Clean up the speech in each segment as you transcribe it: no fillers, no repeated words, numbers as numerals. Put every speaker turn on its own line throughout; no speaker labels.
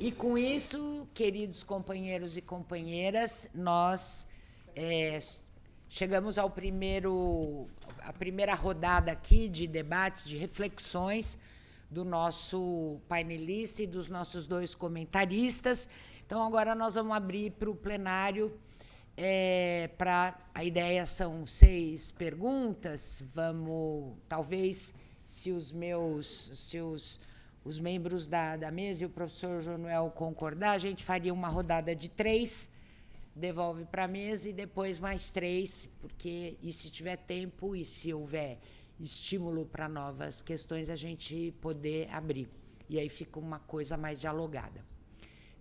E com isso, queridos companheiros e companheiras, nós chegamos à primeira rodada aqui de debates, de reflexões do nosso painelista e dos nossos dois comentaristas. Então, agora nós vamos abrir para o plenário. A ideia são 6 perguntas. Vamos, talvez, se os membros da mesa e o professor Jonuel concordar, a gente faria uma rodada de 3, devolve para a mesa e depois mais 3, porque, e se tiver tempo e se houver estímulo para novas questões, a gente poder abrir. E aí fica uma coisa mais dialogada.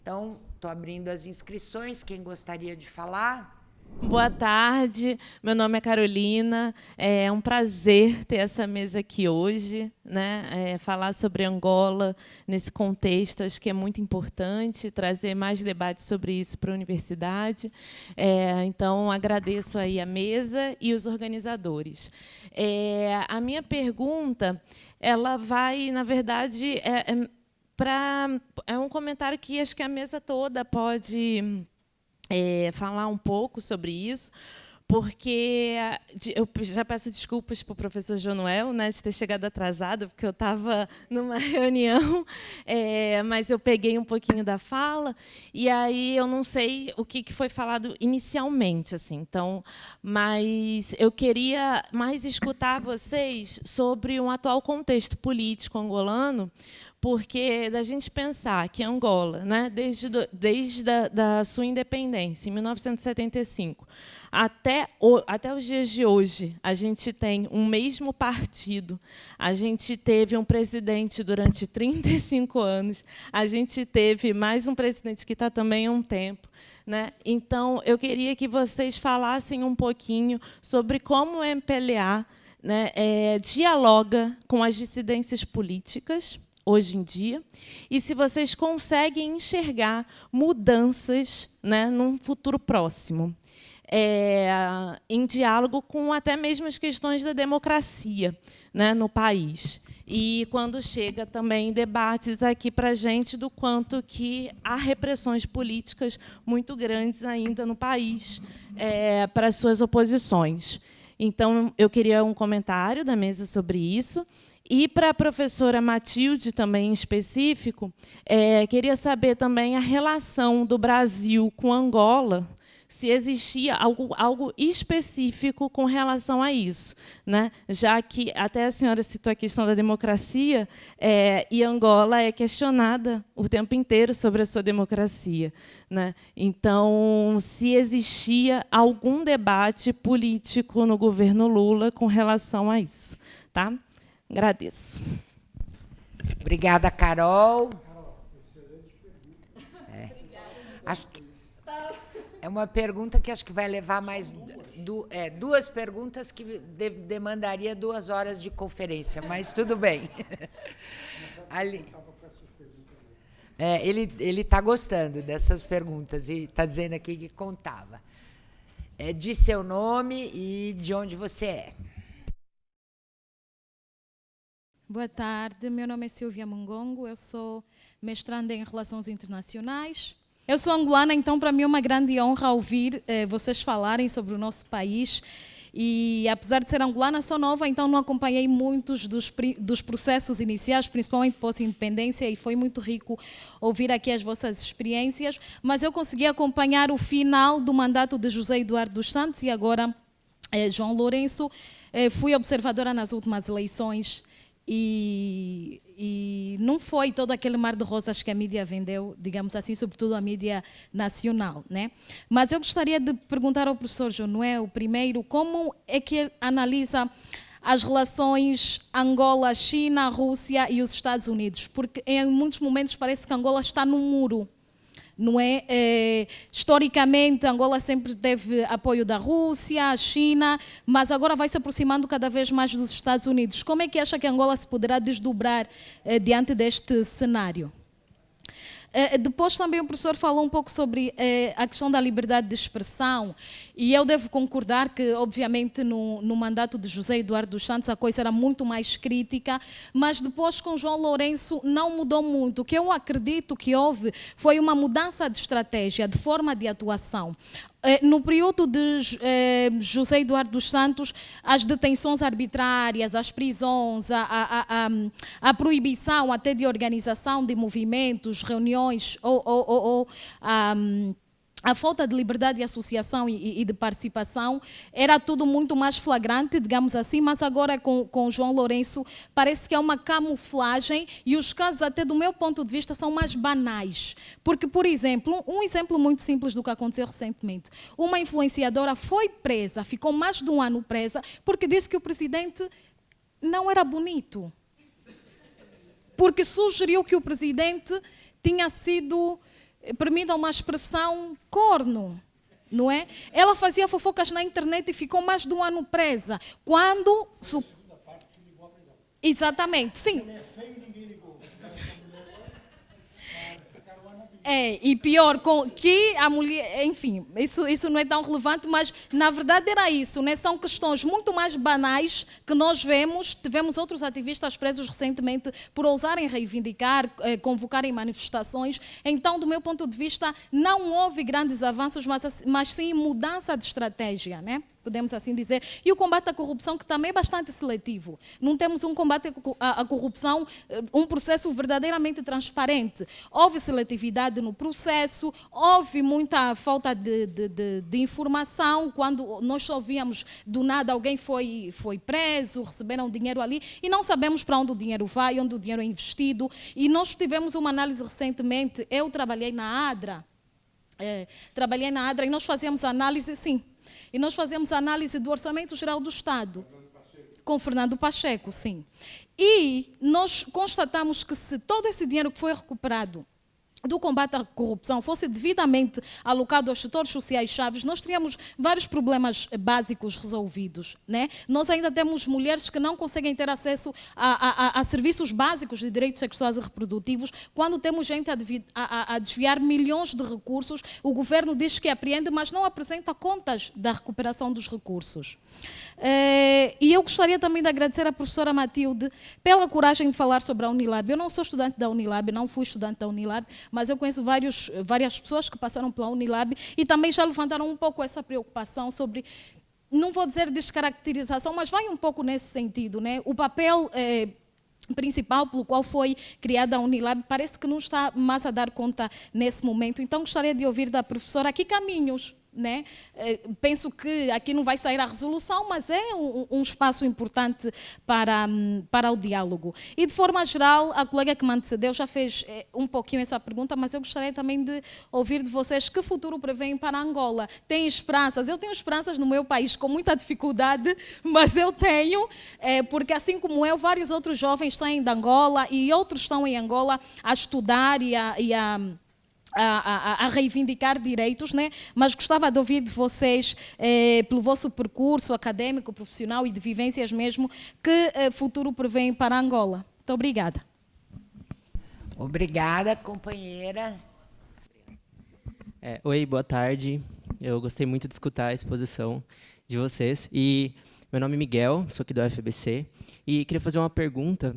Então, estou abrindo as inscrições. Quem gostaria de falar?
Boa tarde, meu nome é Carolina, é um prazer ter essa mesa aqui hoje, né? Falar sobre Angola nesse contexto, acho que é muito importante trazer mais debates sobre isso para a universidade. Então, agradeço aí a mesa e os organizadores. A minha pergunta, ela vai, na verdade, é um comentário que acho que a mesa toda pode falar um pouco sobre isso, porque eu já peço desculpas para o professor Jonuel, né, de ter chegado atrasada, porque eu estava numa reunião, mas eu peguei um pouquinho da fala, e aí eu não sei o que foi falado inicialmente, assim. Então, mas eu queria mais escutar vocês sobre um atual contexto político angolano, porque da gente pensar que Angola, né, desde a sua independência, em 1975, até os dias de hoje, a gente tem um mesmo partido, a gente teve um presidente durante 35 anos, a gente teve mais um presidente que está também há um tempo, né? Então, eu queria que vocês falassem um pouquinho sobre como o MPLA, né, dialoga com as dissidências políticas, hoje em dia, e se vocês conseguem enxergar mudanças, né, num futuro próximo, em diálogo com até mesmo as questões da democracia, né, no país. E quando chega também debates aqui para a gente do quanto que há repressões políticas muito grandes ainda no país para as suas oposições. Então, eu queria um comentário da mesa sobre isso. E para a professora Matilde, também em específico, queria saber também a relação do Brasil com Angola, se existia algo específico com relação a isso, né? Já que até a senhora citou a questão da democracia, e Angola é questionada o tempo inteiro sobre a sua democracia, né? Então, se existia algum debate político no governo Lula com relação a isso, tá? Agradeço.
Obrigada, Carol. Acho que é uma pergunta que acho que vai levar mais 2 perguntas que demandaria 2 horas de conferência, mas tudo bem. Ele está gostando dessas perguntas e está dizendo aqui que contava. Diz seu nome e de onde você é.
Boa tarde, meu nome é Silvia Mungongo, eu sou mestranda em Relações Internacionais. Eu sou angolana, então para mim é uma grande honra ouvir vocês falarem sobre o nosso país. E apesar de ser angolana, sou nova, então não acompanhei muitos dos processos iniciais, principalmente pós-independência, e foi muito rico ouvir aqui as vossas experiências. Mas eu consegui acompanhar o final do mandato de José Eduardo dos Santos e agora João Lourenço. Fui observadora nas últimas eleições. E não foi todo aquele mar de rosas que a mídia vendeu, digamos assim, sobretudo a mídia nacional, né? Mas eu gostaria de perguntar ao professor Jonuel, primeiro, como é que ele analisa as relações Angola-China, Rússia e os Estados Unidos? Porque em muitos momentos parece que Angola está no muro, não é? Historicamente, Angola sempre teve apoio da Rússia, China, mas agora vai se aproximando cada vez mais dos Estados Unidos. Como é que acha que Angola se poderá desdobrar diante deste cenário? Depois também o professor falou um pouco sobre a questão da liberdade de expressão, e eu devo concordar que, obviamente, no mandato de José Eduardo dos Santos a coisa era muito mais crítica, mas depois com João Lourenço não mudou muito. O que eu acredito que houve foi uma mudança de estratégia, de forma de atuação. No período de José Eduardo dos Santos, as detenções arbitrárias, as prisões, a proibição até de organização de movimentos, reuniões a falta de liberdade de associação e de participação era tudo muito mais flagrante, digamos assim, mas agora com João Lourenço parece que é uma camuflagem e os casos, até do meu ponto de vista, são mais banais. Porque, por exemplo, um exemplo muito simples do que aconteceu recentemente, uma influenciadora foi presa, ficou mais de um ano presa, porque disse que o presidente não era bonito. Porque sugeriu que o presidente tinha sido, permita uma expressão, corno, não é? Ela fazia fofocas na internet e ficou mais de um ano presa. Quando... Exatamente, sim. E pior, que a mulher, enfim, isso não é tão relevante, mas na verdade era isso, né? São questões muito mais banais que nós tivemos outros ativistas presos recentemente por ousarem reivindicar, convocarem manifestações. Então, do meu ponto de vista, não houve grandes avanços, mas sim mudança de estratégia, né? Podemos assim dizer. E o combate à corrupção, que também é bastante seletivo. Não temos um combate à corrupção, um processo verdadeiramente transparente. Houve seletividade no processo, houve muita falta de informação. Quando nós só víamos do nada alguém foi preso, receberam dinheiro ali, e não sabemos para onde o dinheiro vai, onde o dinheiro é investido. E nós tivemos uma análise recentemente, eu trabalhei na ADRA, e nós fazíamos análise, sim, e nós fazemos análise do Orçamento Geral do Estado, com Fernando Pacheco, sim. E nós constatamos que se todo esse dinheiro que foi recuperado do combate à corrupção fosse devidamente alocado aos setores sociais chaves, nós teríamos vários problemas básicos resolvidos, né? Nós ainda temos mulheres que não conseguem ter acesso a serviços básicos de direitos sexuais e reprodutivos. Quando temos gente a desviar milhões de recursos, o governo diz que apreende, mas não apresenta contas da recuperação dos recursos. E eu gostaria também de agradecer à professora Matilde pela coragem de falar sobre a Unilab. Eu não sou estudante da Unilab, não fui estudante da Unilab, mas eu conheço várias pessoas que passaram pela Unilab e também já levantaram um pouco essa preocupação sobre, não vou dizer descaracterização, mas vai um pouco nesse sentido, né? O papel principal pelo qual foi criada a Unilab parece que não está mais a dar conta nesse momento. Então gostaria de ouvir da professora aqui caminhos, né? Penso que aqui não vai sair a resolução, mas é um espaço importante para o diálogo. E, de forma geral, a colega que me antecedeu já fez um pouquinho essa pergunta, mas eu gostaria também de ouvir de vocês que futuro prevêem para Angola. Tem esperanças? Eu tenho esperanças no meu país, com muita dificuldade, mas eu tenho, porque assim como eu, vários outros jovens saem de Angola e outros estão em Angola a estudar e a reivindicar direitos, né? Mas gostava de ouvir de vocês, pelo vosso percurso acadêmico, profissional e de vivências mesmo, que futuro prevêem para Angola. Muito obrigada.
Obrigada, companheira.
Oi, boa tarde. Eu gostei muito de escutar a exposição de vocês. E meu nome é Miguel, sou aqui do UFBC, e queria fazer uma pergunta.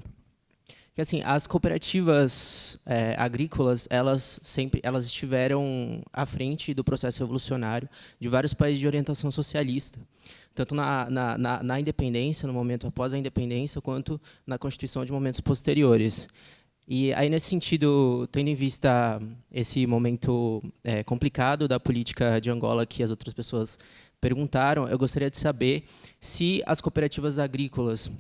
Que, assim, as cooperativas agrícolas, elas estiveram à frente do processo revolucionário de vários países de orientação socialista, tanto na independência, no momento após a independência, quanto na Constituição de momentos posteriores. E aí, nesse sentido, tendo em vista esse momento complicado da política de Angola que as outras pessoas perguntaram, eu gostaria de saber se as cooperativas agrícolas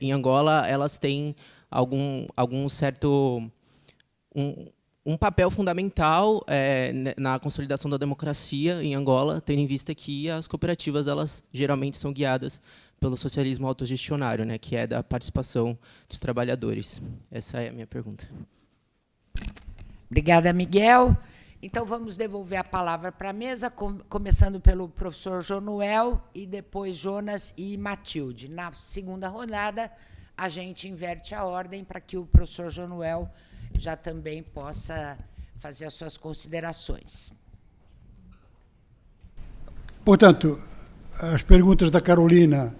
em Angola, elas têm algum certo um papel fundamental na consolidação da democracia em Angola, tendo em vista que as cooperativas elas geralmente são guiadas pelo socialismo autogestionário, né, que é da participação dos trabalhadores. Essa é a minha pergunta.
Obrigada, Miguel. Então, vamos devolver a palavra para a mesa, começando pelo professor Jonuel e depois Jonas e Matilde. Na segunda rodada, a gente inverte a ordem para que o professor Jonuel já também possa fazer as suas considerações.
Portanto, as perguntas da Carolina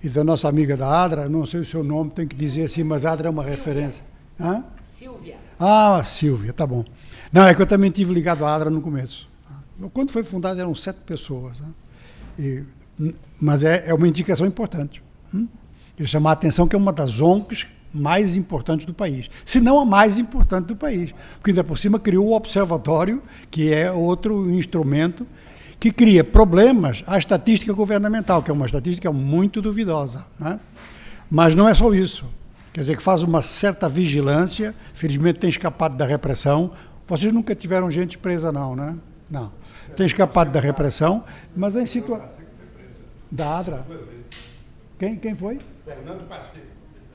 e da nossa amiga da Adra, não sei o seu nome, tem que dizer assim, mas Adra é uma referência. Hã?
Silvia.
Ah, Silvia, tá bom. Não, é que eu também tive ligado à Adra no começo. Quando foi fundada eram 7 pessoas. Né? Mas é uma indicação importante. Queria chamar a atenção que é uma das ONGs mais importantes do país, se não a mais importante do país, porque ainda por cima criou o Observatório, que é outro instrumento que cria problemas à estatística governamental, que é uma estatística muito duvidosa. Né? Mas não é só isso. Quer dizer, que faz uma certa vigilância, felizmente tem escapado da repressão. Vocês nunca tiveram gente presa, não, né? Não. Tem escapado da repressão, mas em situação... Da ADRA? Quem foi?
Fernando Pacheco.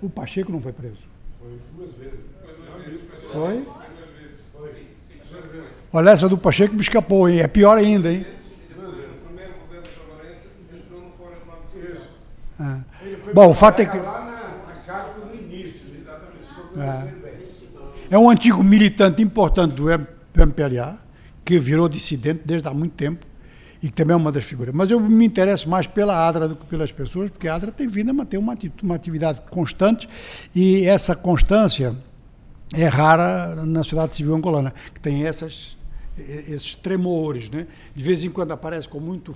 O Pacheco não foi preso.
Foi 2 vezes.
Foi? Olha, essa do Pacheco me escapou, hein? É pior ainda, hein? Bom, o fato é que... É um antigo militante importante do MPLA, que virou dissidente desde há muito tempo, e que também é uma das figuras. Mas eu me interesso mais pela ADRA do que pelas pessoas, porque a ADRA tem vindo a manter uma atividade constante, e essa constância é rara na sociedade civil angolana, que tem esses tremores, né? De vez em quando aparece com muito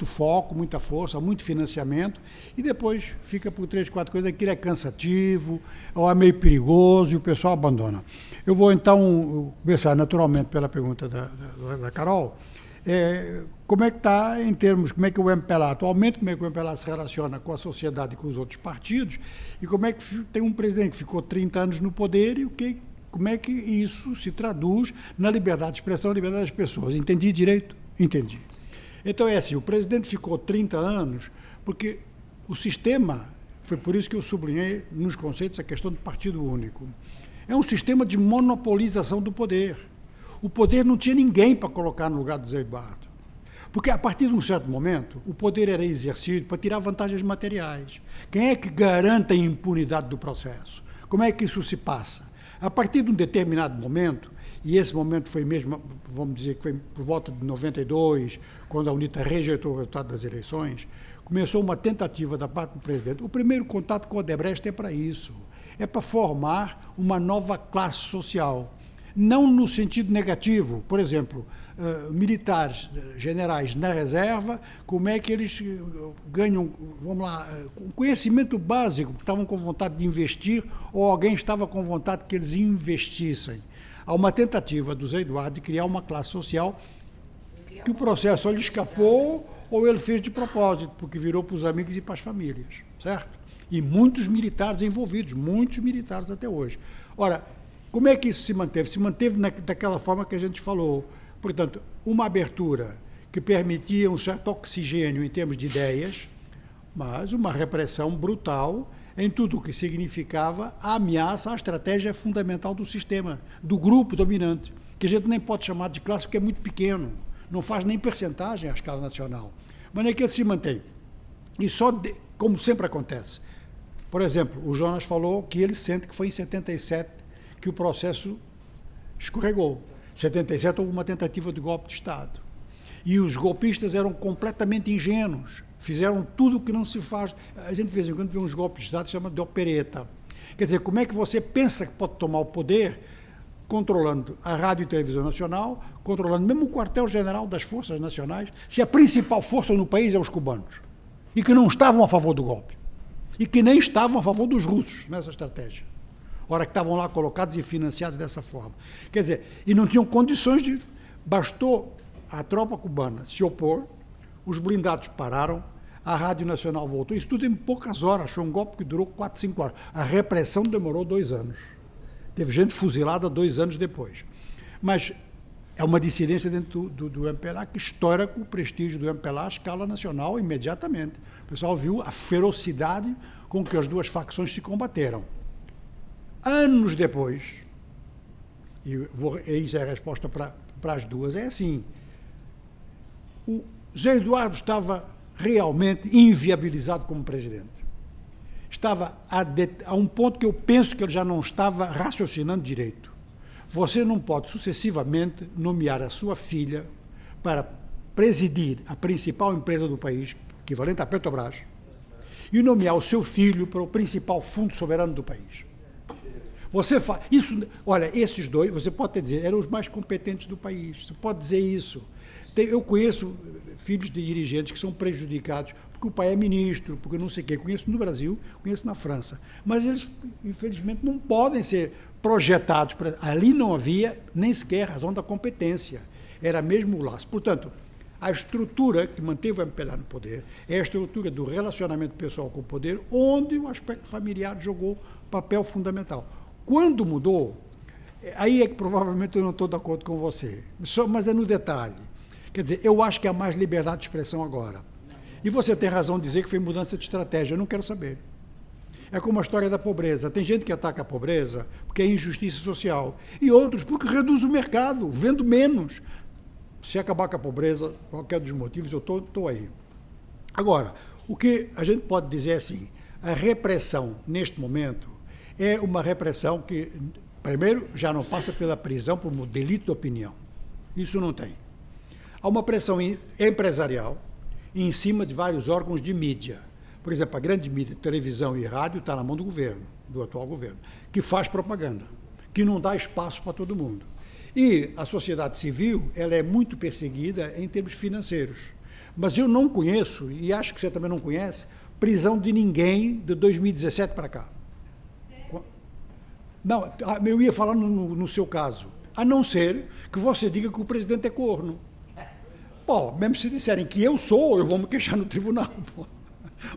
foco, muita força, muito financiamento, e depois fica por 3, 4 coisas, aquilo é cansativo, ou é meio perigoso, e o pessoal abandona. Eu vou, então, começar naturalmente pela pergunta da Carol. Como é que está em termos, como é que o MPLA, atualmente, como é que o MPLA se relaciona com a sociedade e com os outros partidos, e como é que tem um presidente que ficou 30 anos no poder, e como é que isso se traduz na liberdade de expressão, na liberdade das pessoas. Entendi direito? Entendi. Então, é assim, o presidente ficou 30 anos, porque o sistema, foi por isso que eu sublinhei nos conceitos a questão do partido único, é um sistema de monopolização do poder. O poder não tinha ninguém para colocar no lugar do Zé Eduardo. Porque, a partir de um certo momento, o poder era exercido para tirar vantagens materiais. Quem é que garante a impunidade do processo? Como é que isso se passa? A partir de um determinado momento, e esse momento foi mesmo, vamos dizer que foi por volta de 92, quando a UNITA rejeitou o resultado das eleições, começou uma tentativa da parte do presidente. O primeiro contato com o Odebrecht é para isso, é para formar uma nova classe social. Não no sentido negativo, por exemplo, militares, generais na reserva, como é que eles ganham, vamos lá, conhecimento básico, porque estavam com vontade de investir, ou alguém estava com vontade que eles investissem. Há uma tentativa do Zé Eduardo de criar uma classe social que o processo ou lhe escapou, ou ele fez de propósito, porque virou para os amigos e para as famílias, certo? E muitos militares envolvidos, muitos militares até hoje. Ora, como é que isso se manteve? Se manteve daquela forma que a gente falou. Portanto, uma abertura que permitia um certo oxigênio em termos de ideias, mas uma repressão brutal em tudo o que significava a ameaça à estratégia fundamental do sistema, do grupo dominante, que a gente nem pode chamar de classe porque é muito pequeno, não faz nem percentagem à escala nacional. Mas é que ele se mantém. E como sempre acontece. Por exemplo, o Jonas falou que ele sente que foi em 77 que o processo escorregou. Em 77 houve uma tentativa de golpe de Estado. E os golpistas eram completamente ingênuos. Fizeram tudo o que não se faz. A gente de vez em quando vê uns golpes de Estado que se chama de opereta. Quer dizer, como é que você pensa que pode tomar o poder controlando a Rádio e Televisão Nacional, controlando mesmo o quartel-general das Forças Nacionais, se a principal força no país é os cubanos, e que não estavam a favor do golpe, e que nem estavam a favor dos russos nessa estratégia. Ora, que estavam lá colocados e financiados dessa forma. Quer dizer, e não tinham condições de... Bastou a tropa cubana se opor, os blindados pararam, a Rádio Nacional voltou. Isso tudo em poucas horas, foi um golpe que durou 4, 5 horas. A repressão demorou 2 anos. Teve gente fuzilada 2 anos depois. Mas é uma dissidência dentro do MPLA que estoura com o prestígio do MPLA à escala nacional imediatamente. O pessoal viu a ferocidade com que as duas facções se combateram. Anos depois, e isso é a resposta para as duas, é assim, o Zé Eduardo estava realmente inviabilizado como presidente. estava a um ponto que eu penso que ele já não estava raciocinando direito. Você não pode sucessivamente nomear a sua filha para presidir a principal empresa do país, equivalente à Petrobras, e nomear o seu filho para o principal fundo soberano do país. Você faz isso, olha, esses dois, você pode até dizer, eram os mais competentes do país. Você pode dizer isso. Eu conheço filhos de dirigentes que são prejudicados porque o pai é ministro, porque não sei o quê. Conheço no Brasil, conheço na França. Mas eles, infelizmente, não podem ser projetados. Ali não havia nem sequer razão da competência. Era mesmo o laço. Portanto, a estrutura que manteve o MPLA no poder é a estrutura do relacionamento pessoal com o poder, onde o aspecto familiar jogou papel fundamental. Quando mudou, aí é que provavelmente eu não estou de acordo com você, mas é no detalhe. Quer dizer, eu acho que há mais liberdade de expressão agora. E você tem razão de dizer que foi mudança de estratégia, eu não quero saber. É como a história da pobreza. Tem gente que ataca a pobreza porque é injustiça social, e outros porque reduz o mercado, vendo menos. Se acabar com a pobreza, qualquer dos motivos, eu estou aí. Agora, o que a gente pode dizer é assim, a repressão, neste momento, é uma repressão que, primeiro, já não passa pela prisão por um delito de opinião. Isso não tem. Há uma pressão empresarial em cima de vários órgãos de mídia. Por exemplo, a grande mídia, televisão e rádio, está na mão do governo, do atual governo, que faz propaganda, que não dá espaço para todo mundo. E a sociedade civil, ela é muito perseguida em termos financeiros. Mas eu não conheço, e acho que você também não conhece, prisão de ninguém de 2017 para cá. Não, eu ia falar no seu caso, a não ser que você diga que o presidente é corno. Pô, mesmo se disserem que eu sou, eu vou me queixar no tribunal. Pô.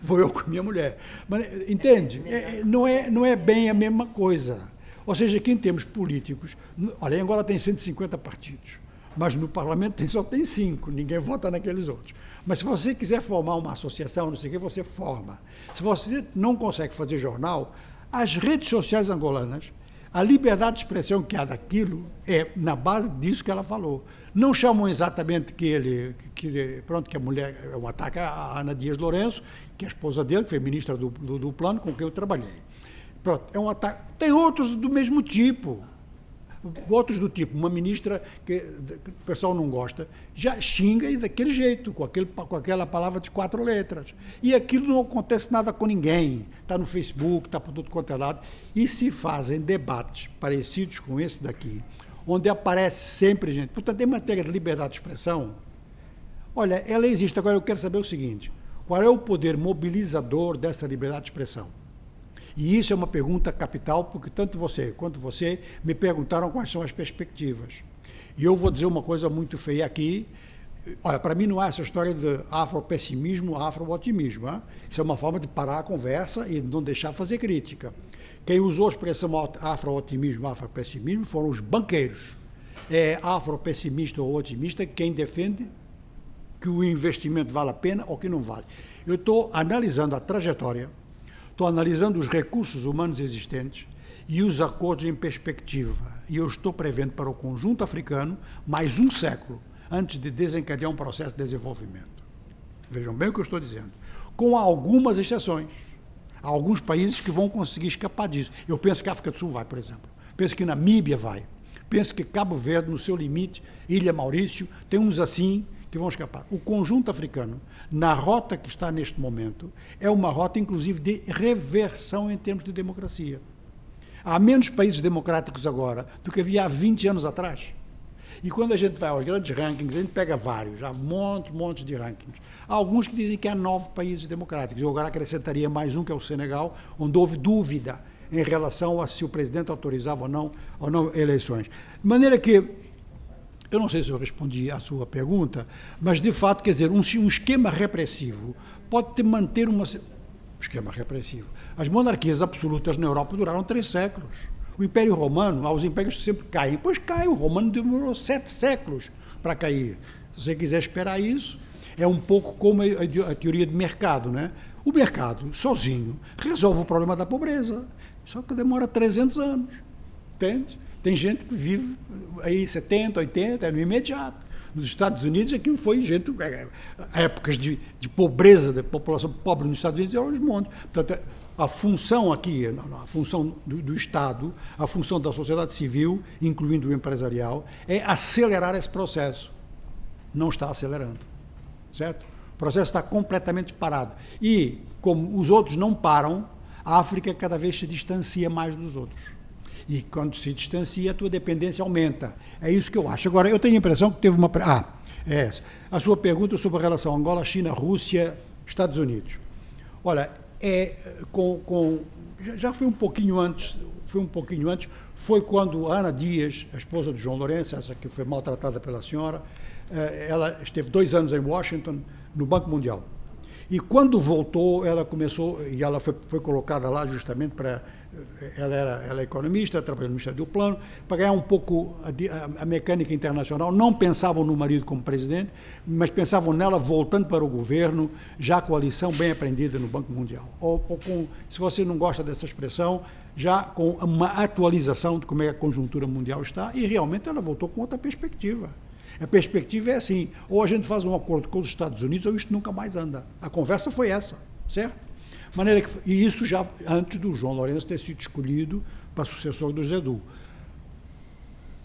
Vou eu com a minha mulher. Mas, entende? Não é bem a mesma coisa. Ou seja, que em termos políticos, olha, em Angola tem 150 partidos, mas no parlamento só tem 5, ninguém vota naqueles outros. Mas se você quiser formar uma associação, não sei o que, você forma. Se você não consegue fazer jornal, as redes sociais angolanas, a liberdade de expressão que há daquilo é na base disso que ela falou. Não chamam exatamente que a mulher é um ataque à Ana Dias Lourenço, que é a esposa dele, que foi ministra do plano com quem eu trabalhei. Pronto, é um ataque. Tem outros do mesmo tipo. Outros do tipo, uma ministra que o pessoal não gosta, já xinga e daquele jeito, com aquela palavra de 4 letras. E aquilo não acontece nada com ninguém. Está no Facebook, está por tudo quanto é lado. E se fazem debates parecidos com esse daqui, onde aparece sempre gente. Portanto, em matéria de liberdade de expressão, olha, ela existe. Agora eu quero saber o seguinte, qual é o poder mobilizador dessa liberdade de expressão? E isso é uma pergunta capital, porque tanto você quanto você me perguntaram quais são as perspectivas. E eu vou dizer uma coisa muito feia aqui. Olha, para mim não há essa história de afropessimismo, afro-otimismo. Hein? Isso é uma forma de parar a conversa e de não deixar fazer crítica. Quem usou a expressão afro-otimismo, afropessimismo foram os banqueiros. É afropessimista ou otimista quem defende que o investimento vale a pena ou que não vale. Eu estou analisando a trajetória, estou analisando os recursos humanos existentes e os acordos em perspectiva. E eu estou prevendo para o conjunto africano mais um século antes de desencadear um processo de desenvolvimento. Vejam bem o que eu estou dizendo. Com algumas exceções. Há alguns países que vão conseguir escapar disso. Eu penso que a África do Sul vai, por exemplo. Penso que Namíbia vai. Penso que Cabo Verde, no seu limite, Ilha Maurício, tem uns assim que vão escapar. O conjunto africano, na rota que está neste momento, é uma rota, inclusive, de reversão em termos de democracia. Há menos países democráticos agora do que havia há 20 anos atrás. E quando a gente vai aos grandes rankings, a gente pega vários, há montes de rankings. Há alguns que dizem que há 9 países democráticos. Eu agora acrescentaria mais um, que é o Senegal, onde houve dúvida em relação a se o presidente autorizava ou não eleições. De maneira que, eu não sei se eu respondi à sua pergunta, mas, de fato, quer dizer, um esquema repressivo pode manter um esquema repressivo. As monarquias absolutas na Europa duraram 3 séculos. O Império Romano, os impérios sempre caem. Pois cai, o romano demorou 7 séculos para cair. Se você quiser esperar isso, é um pouco como a teoria de mercado, né? O mercado, sozinho, resolve o problema da pobreza, só que demora 300 anos, entende? Tem gente que vive aí 70, 80, é no imediato. Nos Estados Unidos, aquilo foi épocas de pobreza, da população pobre nos Estados Unidos eram os montes. Portanto, a função aqui, a função do Estado, a função da sociedade civil, incluindo o empresarial, é acelerar esse processo. Não está acelerando, certo? O processo está completamente parado. E, como os outros não param, a África cada vez se distancia mais dos outros. E quando se distancia, a tua dependência aumenta. É isso que eu acho. Agora, eu tenho a impressão que teve uma... a sua pergunta sobre a relação Angola, China, Rússia, Estados Unidos. Olha, já foi um pouquinho antes, foi quando Ana Dias, a esposa de João Lourenço, essa que foi maltratada pela senhora, ela esteve 2 anos em Washington, no Banco Mundial. E quando voltou, ela começou, e ela foi colocada lá justamente para... Ela é economista, trabalhou no Ministério do Plano, para ganhar um pouco a mecânica internacional. Não pensavam no marido como presidente, mas pensavam nela voltando para o governo, já com a lição bem aprendida no Banco Mundial. Ou com, se você não gosta dessa expressão, já com uma atualização de como é que a conjuntura mundial está, e realmente ela voltou com outra perspectiva. A perspectiva é assim, ou a gente faz um acordo com os Estados Unidos, ou isto nunca mais anda. A conversa foi essa, certo? Maneira que, e isso já antes do João Lourenço ter sido escolhido para sucessor do Zedu.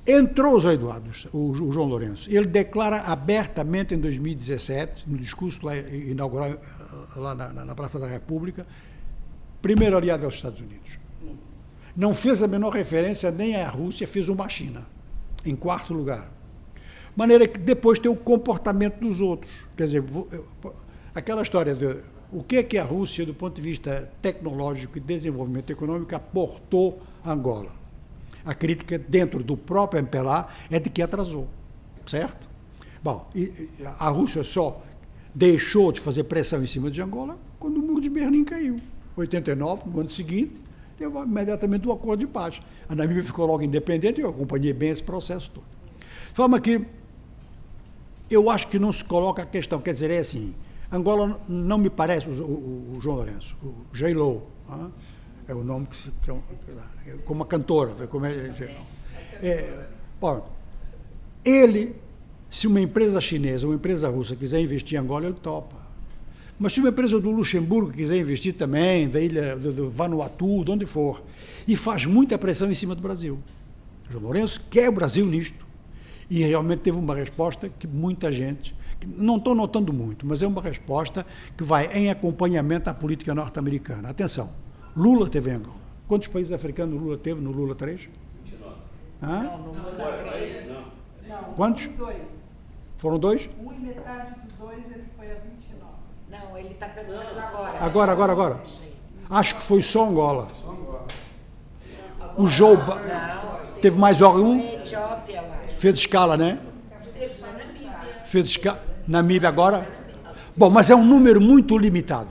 Entrou o Zé Eduardo, o João Lourenço. Ele declara abertamente em 2017, no discurso lá, inaugural lá na Praça da República, primeiro aliado aos Estados Unidos. Não fez a menor referência nem à Rússia, fez uma à China, em 4º lugar. Maneira que depois tem o comportamento dos outros. Quer dizer, aquela história de o que é que a Rússia, do ponto de vista tecnológico e desenvolvimento econômico, aportou a Angola. A crítica dentro do próprio MPLA é de que atrasou, certo? Bom, a Rússia só deixou de fazer pressão em cima de Angola quando o muro de Berlim caiu. Em 89, no ano seguinte, teve imediatamente um acordo de paz. A Namíbia ficou logo independente e eu acompanhei bem esse processo todo. De forma que eu acho que não se coloca a questão, quer dizer, é assim, Angola não me parece, o João Lourenço, o J-Lo, é o nome que se... como uma cantora, como bom, ele, se uma empresa chinesa ou uma empresa russa quiser investir em Angola, ele topa. Mas se uma empresa do Luxemburgo quiser investir também, da ilha do Vanuatu, de onde for, e faz muita pressão em cima do Brasil. O João Lourenço quer o Brasil nisto. E realmente teve uma resposta que muita gente... Não estou notando muito, mas é uma resposta que vai em acompanhamento à política norte-americana. Atenção, Lula teve em Angola. Quantos países africanos Lula teve no Lula 3?
29.
Não, no Lula 3.
Não,
Quantos?
2.
Foram 2?
E metade dos 2 ele foi a 29.
Não, ele está perguntando agora.
Agora. Acho que foi só Angola. O Joe... Teve mais algum?
Etiópia, eu acho.
Fez escala, né? Fez escala. Namíbia agora? Bom, mas é um número muito limitado,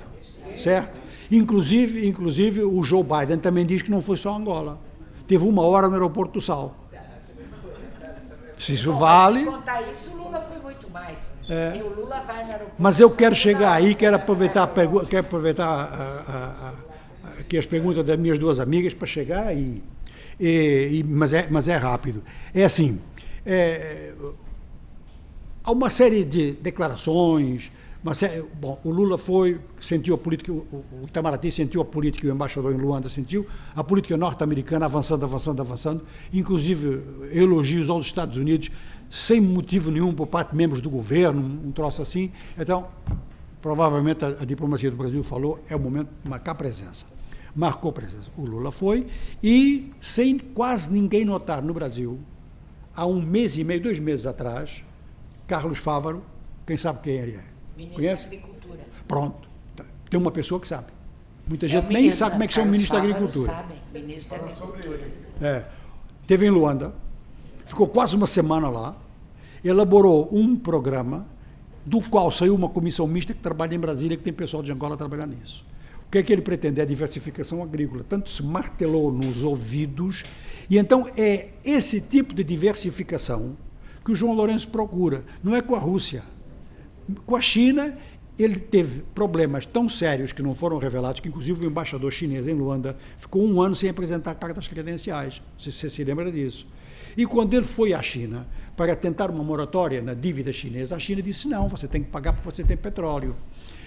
certo? Inclusive o Joe Biden também diz que não foi só Angola. Teve 1 hora no aeroporto do Sal. Se isso vale...
Se contar isso, o Lula foi muito mais. E o Lula vai no aeroporto.
Mas eu quero chegar aí, quero aproveitar aqui as perguntas das minhas 2 amigas para chegar aí. Mas é rápido. É assim, há uma série de declarações, bom, o Lula sentiu a política, o Itamaraty sentiu a política, o embaixador em Luanda sentiu, a política norte-americana avançando, inclusive elogios aos Estados Unidos, sem motivo nenhum por parte de membros do governo, um troço assim. Então, provavelmente a diplomacia do Brasil falou, é o momento de marcar presença. Marcou presença. O Lula foi e, sem quase ninguém notar no Brasil, há 1 mês e meio, 2 meses atrás, Carlos Fávaro, quem sabe quem ele é?
Ministro
Conhece?
da Agricultura.
Pronto. Tem uma pessoa que sabe. Muita gente nem sabe como é que chama o ministro da Agricultura.
Sabe, ministro da Agricultura.
Esteve em Luanda, ficou quase uma semana lá, elaborou um programa do qual saiu uma comissão mista que trabalha em Brasília, que tem pessoal de Angola trabalhando nisso. O que é que ele pretende? É a diversificação agrícola. Tanto se martelou nos ouvidos, e então é esse tipo de diversificação que o João Lourenço procura. Não é com a Rússia. Com a China, ele teve problemas tão sérios que não foram revelados, que inclusive o embaixador chinês em Luanda ficou 1 ano sem apresentar cartas credenciais. Você se lembra disso? E quando ele foi à China para tentar uma moratória na dívida chinesa, a China disse, não, você tem que pagar porque você tem petróleo.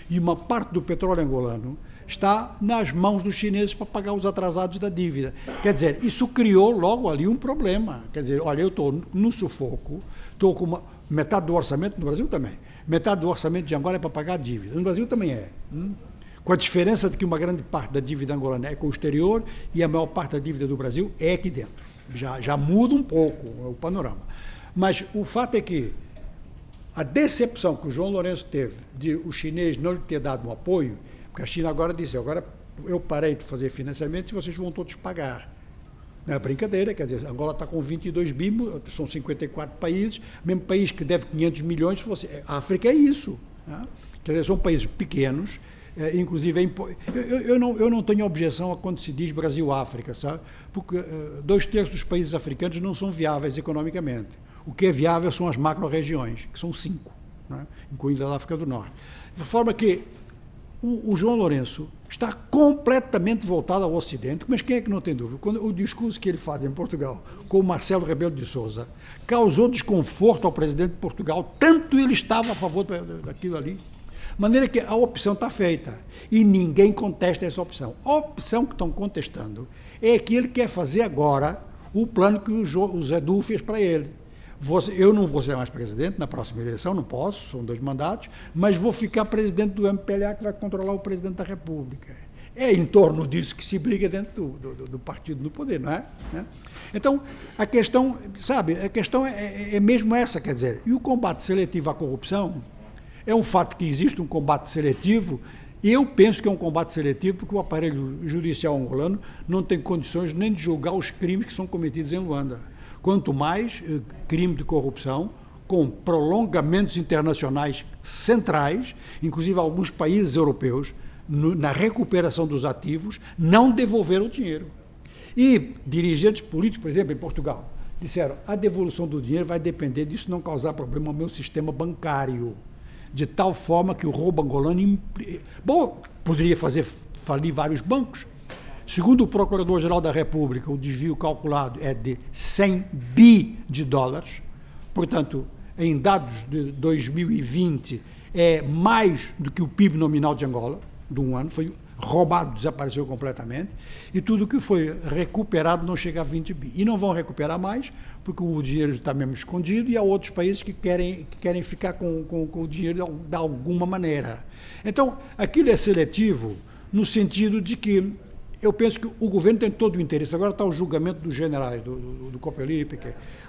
E uma parte do petróleo angolano está nas mãos dos chineses para pagar os atrasados da dívida. Quer dizer, isso criou logo ali um problema. Quer dizer, olha, eu estou no sufoco, estou com metade do orçamento, no Brasil também, metade do orçamento de Angola é para pagar a dívida. No Brasil também é. Com a diferença de que uma grande parte da dívida angolana é com o exterior e a maior parte da dívida do Brasil é aqui dentro. Já muda um pouco o panorama. Mas o fato é que a decepção que o João Lourenço teve de o chinês não lhe ter dado um apoio, porque a China agora disse, agora eu parei de fazer financiamento e vocês vão todos pagar. Não é brincadeira, quer dizer, Angola está com 22 bi, são 54 países, mesmo país que deve 500 milhões, a África é isso. Né? Quer dizer, são países pequenos, inclusive eu não tenho objeção a quando se diz Brasil-África, sabe? Porque 2/3 dos países africanos não são viáveis economicamente. O que é viável são as macro-regiões, que são 5, né? Incluindo a África do Norte. De forma que o João Lourenço está completamente voltado ao Ocidente, mas quem é que não tem dúvida? Quando o discurso que ele faz em Portugal com o Marcelo Rebelo de Sousa causou desconforto ao presidente de Portugal, tanto ele estava a favor daquilo ali. De maneira que a opção está feita e ninguém contesta essa opção. A opção que estão contestando é que ele quer fazer agora o plano que o Zé Du fez para ele. Eu não vou ser mais presidente na próxima eleição, não posso, são 2 mandatos, mas vou ficar presidente do MPLA, que vai controlar o presidente da República. É em torno disso que se briga dentro do partido no poder, não é? Então, a questão, sabe, a questão é mesmo essa, quer dizer, e o combate seletivo à corrupção é um fato que existe um combate seletivo. Eu penso que é um combate seletivo porque o aparelho judicial angolano não tem condições nem de julgar os crimes que são cometidos em Luanda. Quanto mais crime de corrupção, com prolongamentos internacionais centrais, inclusive alguns países europeus, na recuperação dos ativos, não devolveram o dinheiro. E dirigentes políticos, por exemplo, em Portugal, disseram a devolução do dinheiro vai depender disso não causar problema ao meu sistema bancário, de tal forma que o roubo angolano... Bom, poderia fazer falir vários bancos. Segundo o Procurador-Geral da República, o desvio calculado é de 100 bi de dólares. Portanto, em dados de 2020, é mais do que o PIB nominal de Angola, de um ano, foi roubado, desapareceu completamente, e tudo que foi recuperado não chega a 20 bi. E não vão recuperar mais, porque o dinheiro está mesmo escondido, e há outros países que querem ficar com o dinheiro de alguma maneira. Então, aquilo é seletivo no sentido de que eu penso que o governo tem todo o interesse. Agora está o julgamento dos generais, do Copelipe.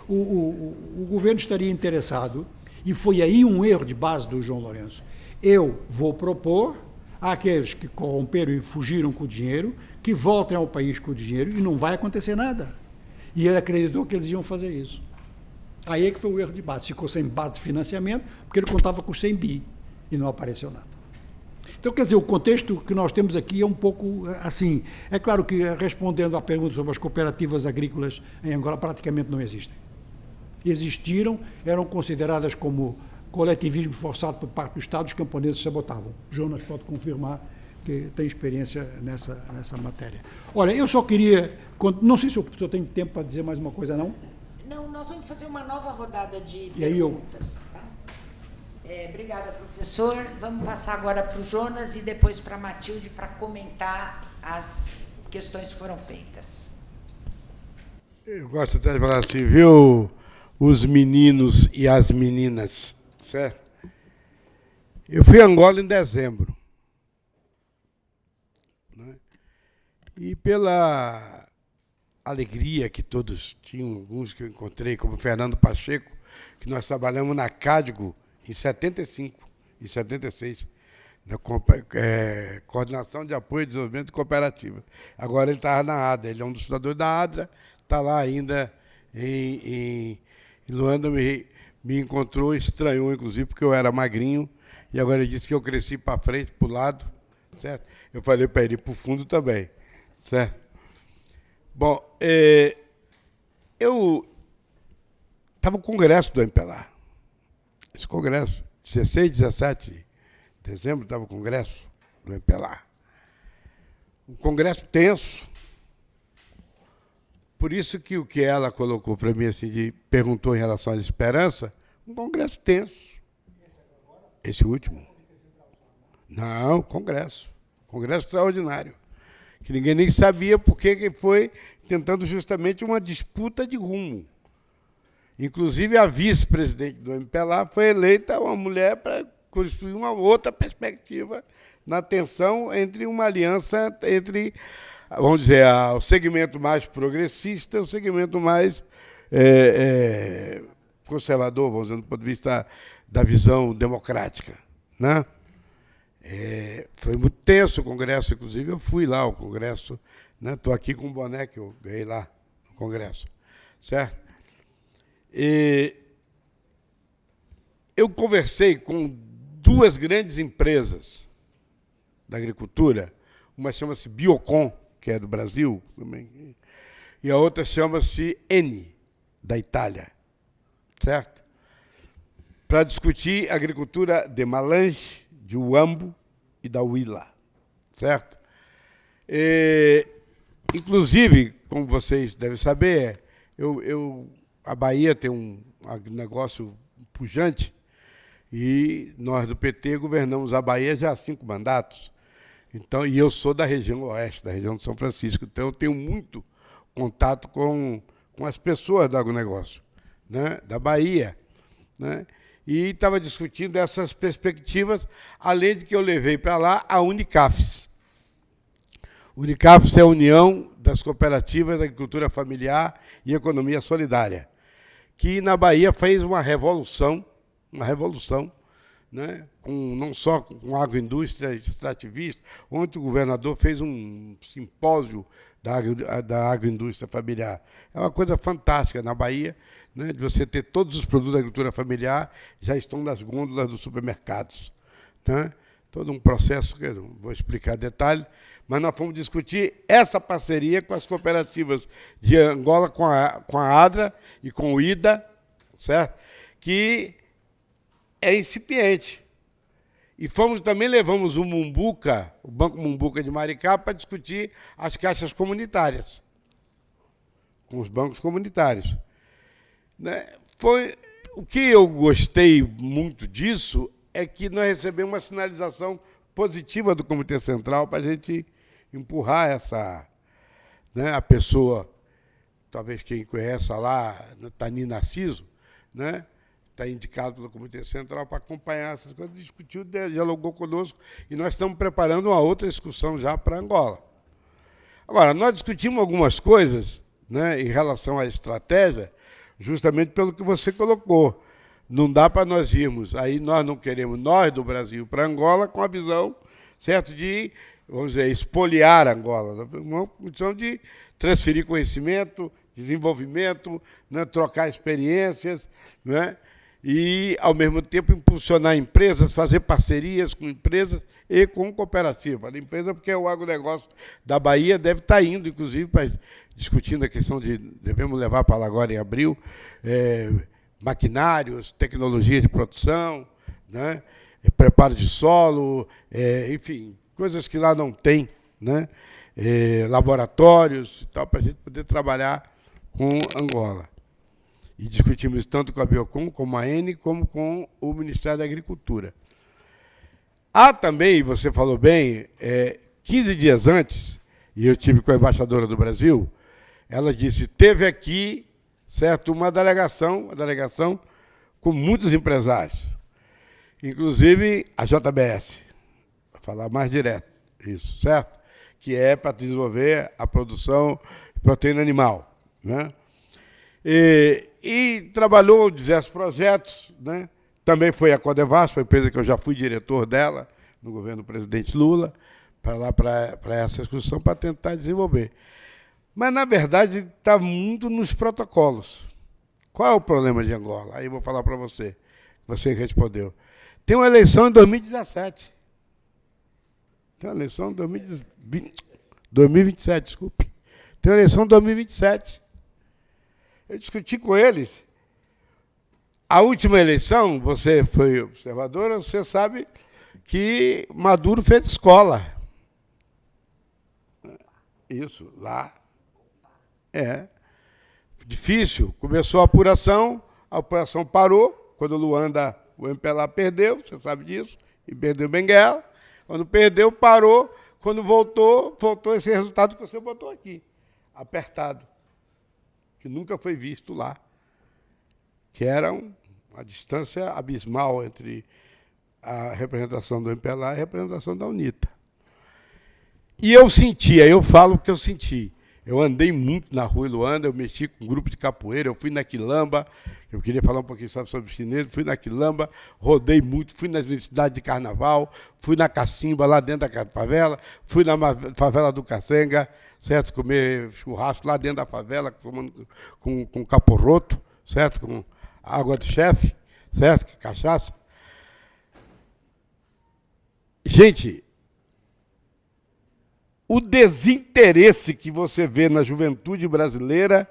O governo estaria interessado, e foi aí um erro de base do João Lourenço. Eu vou propor àqueles que corromperam e fugiram com o dinheiro, que voltem ao país com o dinheiro, e não vai acontecer nada. E ele acreditou que eles iam fazer isso. Aí é que foi o erro de base. Ficou sem base de financiamento, porque ele contava com 100 bi, e não apareceu nada. Então, quer dizer, o contexto que nós temos aqui é um pouco assim. É claro que, respondendo à pergunta sobre as cooperativas agrícolas em Angola, praticamente não existem. Existiram, eram consideradas como coletivismo forçado por parte do Estado, os camponeses sabotavam. Jonas pode confirmar que tem experiência nessa matéria. Olha, eu só queria... Não sei se o professor tem tempo para dizer mais uma coisa, não?
Não, nós vamos fazer uma nova rodada de
E aí
perguntas. Obrigada, professor. Vamos passar agora para o Jonas e depois para a Matilde para comentar as questões que foram feitas.
Eu gosto até de falar assim, viu, os meninos e as meninas, certo? Eu fui a Angola em dezembro. Né? E pela alegria que todos tinham, alguns que eu encontrei, como Fernando Pacheco, que nós trabalhamos na Cádego, em 75 e 76, na Coordenação de Apoio e Desenvolvimento de Cooperativa. Agora ele estava na ADRA, ele é um dos fundadores da ADRA, está lá ainda em Luanda, me encontrou, estranhou, inclusive, porque eu era magrinho, e agora ele disse que eu cresci para frente, para o lado, certo? Eu falei para ele ir para o fundo também, certo? Bom, eu estava no congresso do MPLA. Esse congresso, 16, 17 de dezembro, estava o congresso do MPLA. Um congresso tenso. Por isso que o que ela colocou para mim, assim, perguntou em relação à esperança, um congresso tenso. Esse último. Não, Congresso. Congresso extraordinário. Que ninguém nem sabia por que foi, tentando justamente uma disputa de rumo. Inclusive, a vice-presidente do MPLA foi eleita uma mulher para construir uma outra perspectiva na tensão entre uma aliança entre, vamos dizer, o segmento mais progressista e o segmento mais conservador, vamos dizer, do ponto de vista da visão democrática, né? Foi muito tenso o Congresso, inclusive eu fui lá ao Congresso, né? Estou aqui com o boné que eu ganhei lá no Congresso, certo? Eu conversei com duas grandes empresas da agricultura, uma chama-se Biocon, que é do Brasil, também, e a outra chama-se Eni, da Itália, certo? Para discutir a agricultura de Malange, de Uambo e da Huila, certo? Inclusive, como vocês devem saber, a Bahia tem um negócio pujante e nós do PT governamos a Bahia já há 5 mandatos. Então, e eu sou da região oeste, da região de São Francisco, então eu tenho muito contato com as pessoas do agronegócio, né, da Bahia, né? E estava discutindo essas perspectivas, além de que eu levei para lá a Unicafes. Unicafes é a União das Cooperativas da Agricultura Familiar e Economia Solidária, que na Bahia fez uma revolução, né, não só com a agroindústria extrativista, ontem o governador fez um simpósio da agroindústria familiar. É uma coisa fantástica na Bahia, né, de você ter todos os produtos da agricultura familiar já estão nas gôndolas dos supermercados, né? Todo um processo que eu não vou explicar detalhes, mas nós fomos discutir essa parceria com as cooperativas de Angola, com a ADRA e com o IDA, certo? Que é incipiente. E levamos o Mumbuca, o Banco Mumbuca de Maricá, para discutir as caixas comunitárias, com os bancos comunitários. Né? O que eu gostei muito disso é que nós recebemos uma sinalização positiva do Comitê Central para a gente empurrar né, a pessoa, talvez quem conheça lá, Tani Narciso, né? Está indicado pelo Comitê Central para acompanhar essas coisas, discutiu, dialogou conosco, e nós estamos preparando uma outra discussão já para Angola. Agora, nós discutimos algumas coisas, né, em relação à estratégia, justamente pelo que você colocou. Não dá para nós irmos, aí nós não queremos, nós do Brasil, para Angola, com a visão, certo, de, vamos dizer, espoliar Angola, uma condição de transferir conhecimento, desenvolvimento, né, trocar experiências, né, e, ao mesmo tempo, impulsionar empresas, fazer parcerias com empresas e com cooperativas. A empresa, porque o agronegócio da Bahia deve estar indo, inclusive, discutindo a questão de, devemos levar para lá agora em abril, maquinários, tecnologia de produção, né, preparo de solo, enfim, coisas que lá não tem, né, laboratórios e tal, para a gente poder trabalhar com Angola. E discutimos tanto com a Biocon, como a Eni, como com o Ministério da Agricultura. Há também, você falou bem, 15 dias antes, e eu tive com a embaixadora do Brasil, ela disse, teve aqui, certo, uma delegação com muitos empresários, inclusive a JBS, para falar mais direto, isso, certo? Que é para desenvolver a produção de proteína animal, né? E trabalhou diversos projetos, né? Também foi a Codevasf, foi a empresa que eu já fui diretor dela, no governo do presidente Lula, para lá, para essa discussão, para tentar desenvolver. Mas, na verdade, está muito nos protocolos. Qual é o problema de Angola? Aí eu vou falar para você, você respondeu. Tem uma eleição em 2017. Tem uma eleição em 2027, desculpe. Tem uma eleição em 2027. Eu discuti com eles. A última eleição, você foi observadora, você sabe que Maduro fez escola. Isso, lá. Difícil. Começou a apuração parou, quando o Luanda, o MPLA perdeu, você sabe disso, e perdeu Benguela. Quando perdeu, parou. Quando voltou esse resultado que você botou aqui, apertado, que nunca foi visto lá, que era uma distância abismal entre a representação do MPLA e a representação da UNITA. E eu falo o que eu senti. Eu andei muito na rua em Luanda, eu mexi com um grupo de capoeira, eu fui na Quilamba, eu queria falar um pouquinho sobre os chineses, fui na Quilamba, rodei muito, fui nas universidades de carnaval, fui na Cacimba, lá dentro da favela, fui na favela do Cacenga, certo? Comer churrasco lá dentro da favela, com caporroto, certo? Com água de chefe, certo? Cachaça. Gente, o desinteresse que você vê na juventude brasileira,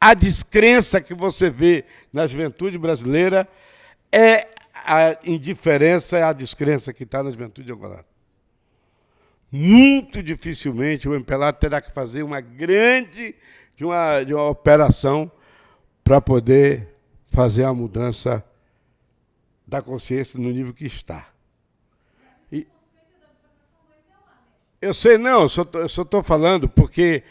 a descrença que você vê na juventude brasileira, é a indiferença, é a descrença que está na juventude angolana. Muito dificilmente o MPLA terá que fazer uma grande de uma operação para poder fazer a mudança da consciência no nível que está. Eu sei, não, eu só estou falando porque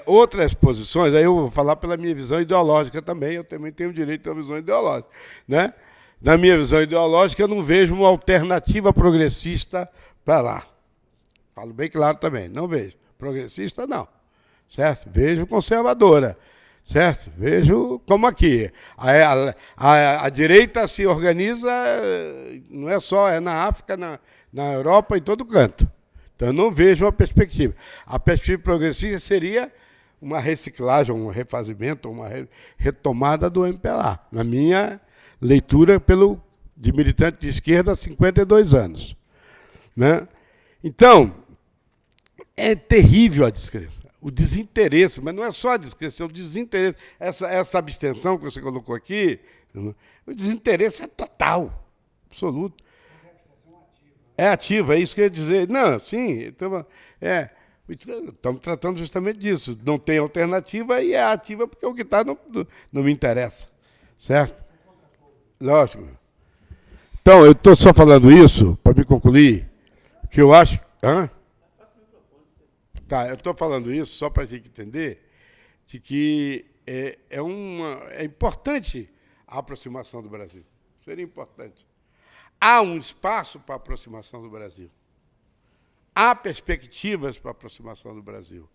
outras posições, aí eu vou falar pela minha visão ideológica também, eu também tenho direito a uma visão ideológica. Né? Na minha visão ideológica, eu não vejo uma alternativa progressista para lá. Falo bem claro também, não vejo. Progressista, não. Certo? Vejo conservadora. Certo? Vejo como aqui. A direita se organiza, não é só, é na África, na Europa, em todo canto. Então, eu não vejo uma perspectiva. A perspectiva progressista seria uma reciclagem, um refazimento, uma retomada do MPLA, na minha leitura de militante de esquerda há 52 anos. Né? Então, é terrível a descrença, o desinteresse, mas não é só a descrença, é o desinteresse. Essa abstenção que você colocou aqui, o desinteresse é total, absoluto. É ativa, é isso que eu ia dizer. Não, sim, estamos tratando justamente disso. Não tem alternativa e é ativa porque o que está não me interessa. Certo? Lógico. Então, eu estou só falando isso, para me concluir, que eu acho... Tá, eu estou falando isso só para a gente entender de que é importante a aproximação do Brasil. Seria importante. Há um espaço para a aproximação do Brasil. Há perspectivas para a aproximação do Brasil.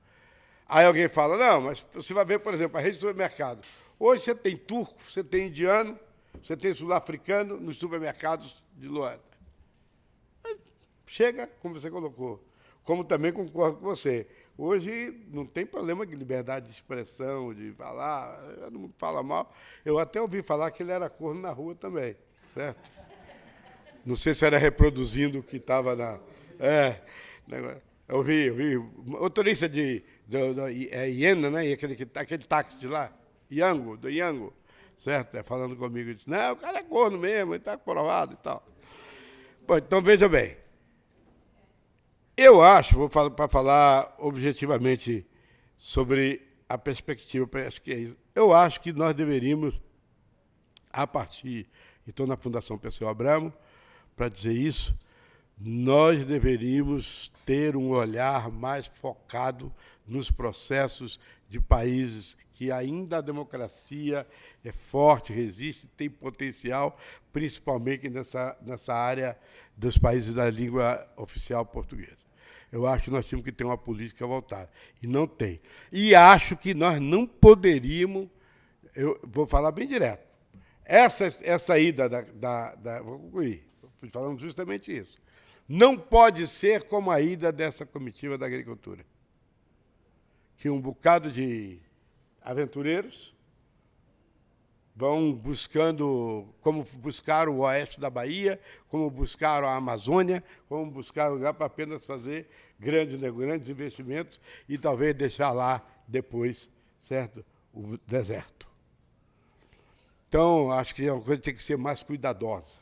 Aí alguém fala, não, mas você vai ver, por exemplo, a rede de supermercado. Hoje você tem turco, você tem indiano, você tem sul-africano nos supermercados de Luanda. Chega, como você colocou. Como também concordo com você. Hoje não tem problema de liberdade de expressão, de falar, todo mundo fala mal. Eu até ouvi falar que ele era corno na rua também, certo? Não sei se era reproduzindo o que estava na... Eu vi. Motorista de Iena, né? Aquele táxi de lá, do Iango, certo? Falando comigo, disse, não, o cara é corno mesmo, ele está provado e tal. Bom, então, veja bem. Eu acho, para falar objetivamente sobre a perspectiva, acho que é isso. Eu acho que nós deveríamos, a partir, então, na Fundação Perseu Abramo, para dizer isso, nós deveríamos ter um olhar mais focado nos processos de países que ainda a democracia é forte, resiste, tem potencial, principalmente nessa área dos países da língua oficial portuguesa. Eu acho que nós tínhamos que ter uma política voltada. E não tem. E acho que nós não poderíamos, eu vou falar bem direto, essa ida vou concluir, falando justamente isso. Não pode ser como a ida dessa comitiva da agricultura, que um bocado de aventureiros vão buscando, como buscaram o oeste da Bahia, como buscaram a Amazônia, como buscaram lugar para apenas fazer grandes investimentos e talvez deixar lá depois, certo, o deserto. Então, acho que é uma coisa que tem que ser mais cuidadosa,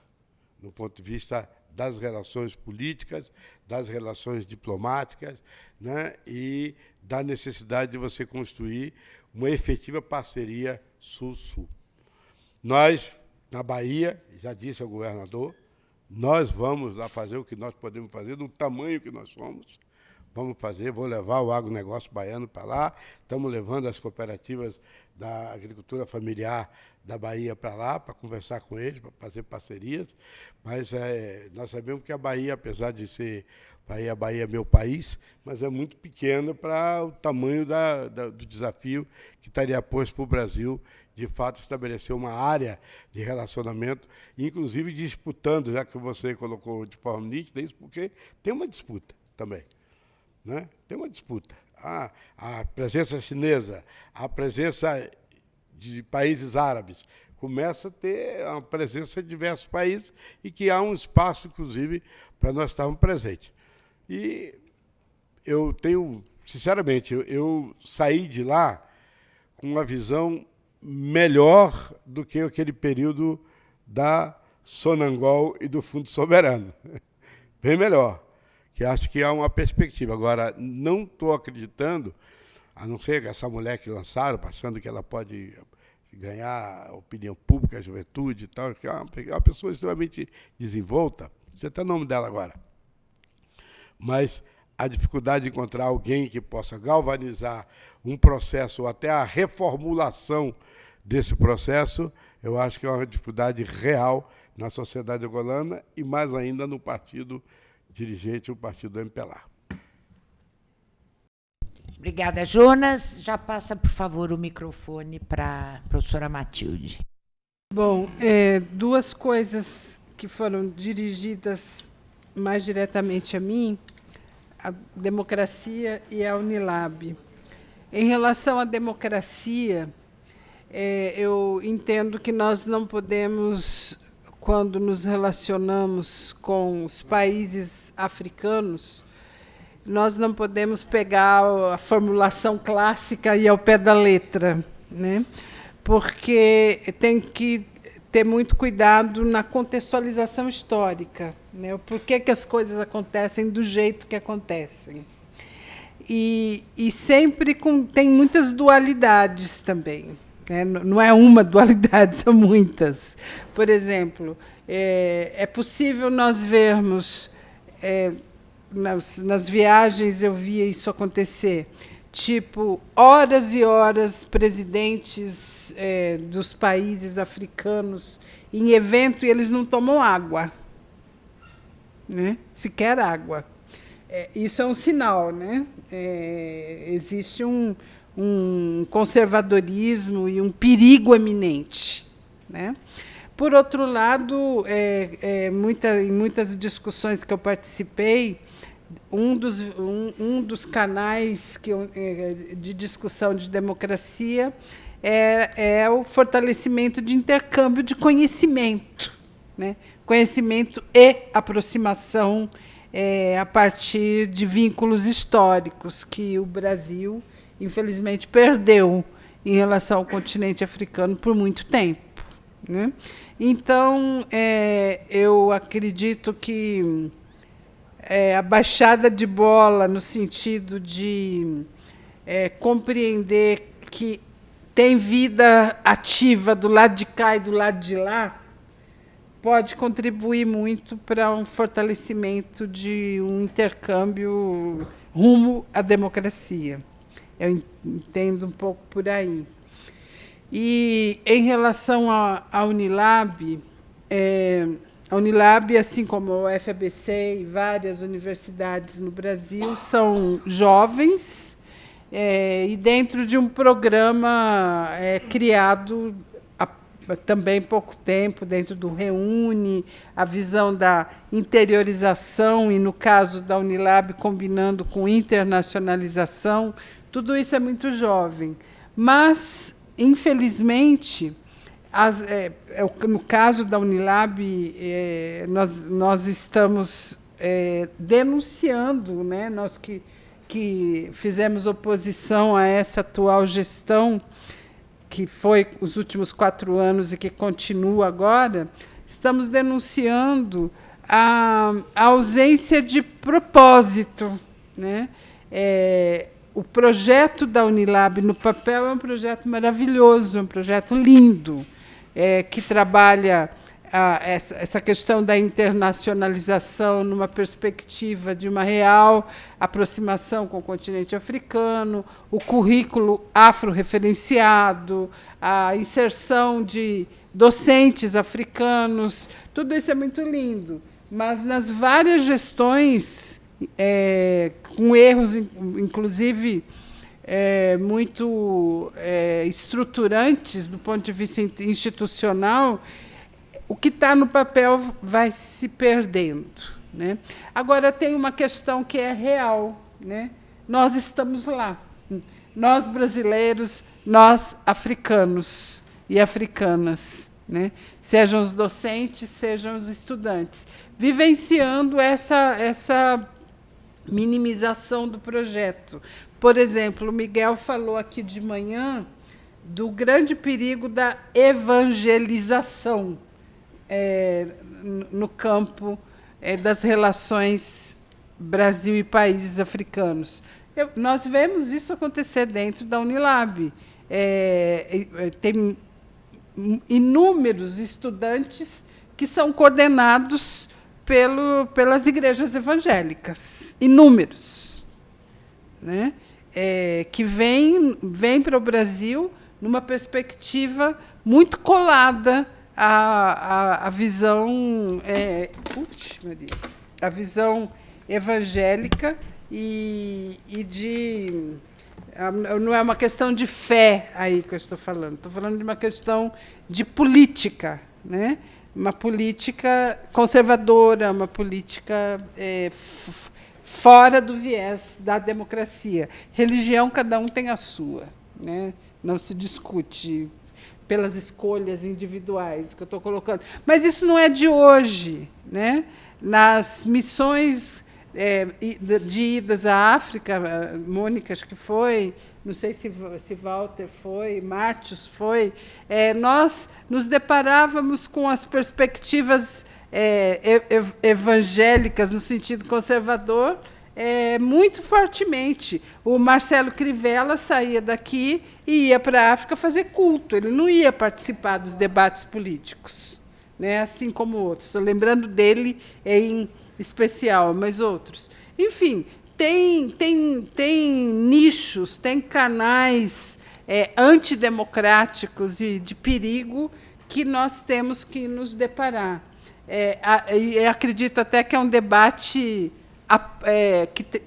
no ponto de vista das relações políticas, das relações diplomáticas, né, e da necessidade de você construir uma efetiva parceria Sul-Sul. Nós, na Bahia, já disse ao governador, Nós vamos lá fazer o que nós podemos fazer, do tamanho que nós somos. Vamos fazer, vou levar o agronegócio baiano para lá, estamos levando as cooperativas da agricultura familiar da Bahia para lá, para conversar com eles, para fazer parcerias, mas nós sabemos que a Bahia, apesar de ser a Bahia é meu país, mas é muito pequena para o tamanho do desafio que estaria posto para o Brasil, de fato, estabelecer uma área de relacionamento, inclusive disputando, já que você colocou de forma nítida isso, porque tem uma disputa também. Né? Tem uma disputa. A presença chinesa, a presença de países árabes, começa a ter a presença de diversos países e que há um espaço, inclusive, para nós estarmos presentes. E eu tenho, sinceramente, eu saí de lá com uma visão melhor do que aquele período da Sonangol e do Fundo Soberano. Bem melhor. Que acho que há uma perspectiva. Agora, não estou acreditando, a não ser que essa mulher que lançaram, achando que ela pode ganhar a opinião pública, a juventude e tal, que é uma pessoa extremamente desenvolta. Você tem o nome dela agora. Mas a dificuldade de encontrar alguém que possa galvanizar um processo, ou até a reformulação desse processo, eu acho que é uma dificuldade real na sociedade angolana e, mais ainda, no partido dirigente, o partido do MPLA.
Obrigada, Jonas. Já passa, por favor, o microfone para a professora Matilde.
Bom, duas coisas que foram dirigidas mais diretamente a mim, a democracia e a Unilab. Em relação à democracia, eu entendo que nós não podemos, quando nos relacionamos com os países africanos, nós não podemos pegar a formulação clássica e ir ao pé da letra, né? Porque tem que ter muito cuidado na contextualização histórica, né? Por que as coisas acontecem do jeito que acontecem. E sempre tem muitas dualidades também. Né? Não é uma dualidade, são muitas. Por exemplo, é possível nós vermos, nas viagens eu via isso acontecer, tipo, horas e horas presidentes dos países africanos em evento e eles não tomam água, né? Sequer água. Isso é um sinal, né? Existe um conservadorismo e um perigo eminente, né? Por outro lado, em muitas discussões que eu participei, um dos canais de discussão de democracia é o fortalecimento de intercâmbio de conhecimento, né? Conhecimento e aproximação a partir de vínculos históricos que o Brasil, infelizmente, perdeu em relação ao continente africano por muito tempo, né? Então, eu acredito que a baixada de bola no sentido de compreender que tem vida ativa do lado de cá e do lado de lá pode contribuir muito para um fortalecimento de um intercâmbio rumo à democracia. Eu entendo um pouco por aí. E, em relação à Unilab, a Unilab, assim como a UFABC e várias universidades no Brasil, são jovens e dentro de um programa criado há também pouco tempo, dentro do Reúne, a visão da interiorização e, no caso da Unilab, combinando com internacionalização. Tudo isso é muito jovem. Mas, infelizmente, no caso da Unilab, nós estamos denunciando, né? Nós que fizemos oposição a essa atual gestão, que foi os últimos 4 anos e que continua agora, estamos denunciando a ausência de propósito, né? O projeto da Unilab no papel é um projeto maravilhoso, um projeto lindo, que trabalha essa questão da internacionalização numa perspectiva de uma real aproximação com o continente africano, o currículo afro-referenciado, a inserção de docentes africanos, tudo isso é muito lindo, mas nas várias gestões, com erros, inclusive, muito estruturantes do ponto de vista institucional, o que está no papel vai se perdendo, né? Agora, tem uma questão que é real, né? Nós estamos lá, nós brasileiros, nós africanos e africanas, né? Sejam os docentes, sejam os estudantes, vivenciando essa minimização do projeto. Por exemplo, o Miguel falou aqui de manhã do grande perigo da evangelização no campo das relações Brasil e países africanos. Nós vemos isso acontecer dentro da Unilab. Tem inúmeros estudantes que são coordenados pelas igrejas evangélicas, inúmeros, né? Que vêm para o Brasil numa perspectiva muito colada à visão, a visão evangélica e de... Não é uma questão de fé aí que eu estou falando de uma questão de política, né? Uma política conservadora, uma política fora do viés da democracia. Religião, cada um tem a sua, né? Não se discute pelas escolhas individuais que eu estou colocando. Mas isso não é de hoje, né? Nas missões de idas à África, Mônica, acho que foi, não sei se Walter foi, Mártios foi, nós nos deparávamos com as perspectivas evangélicas, no sentido conservador, muito fortemente. O Marcelo Crivella saía daqui e ia para a África fazer culto, ele não ia participar dos debates políticos, né? Assim como outros. Estou lembrando dele em especial, mas outros. Enfim, tem nichos, tem canais antidemocráticos e de perigo que nós temos que nos deparar. Acredito até que é um debate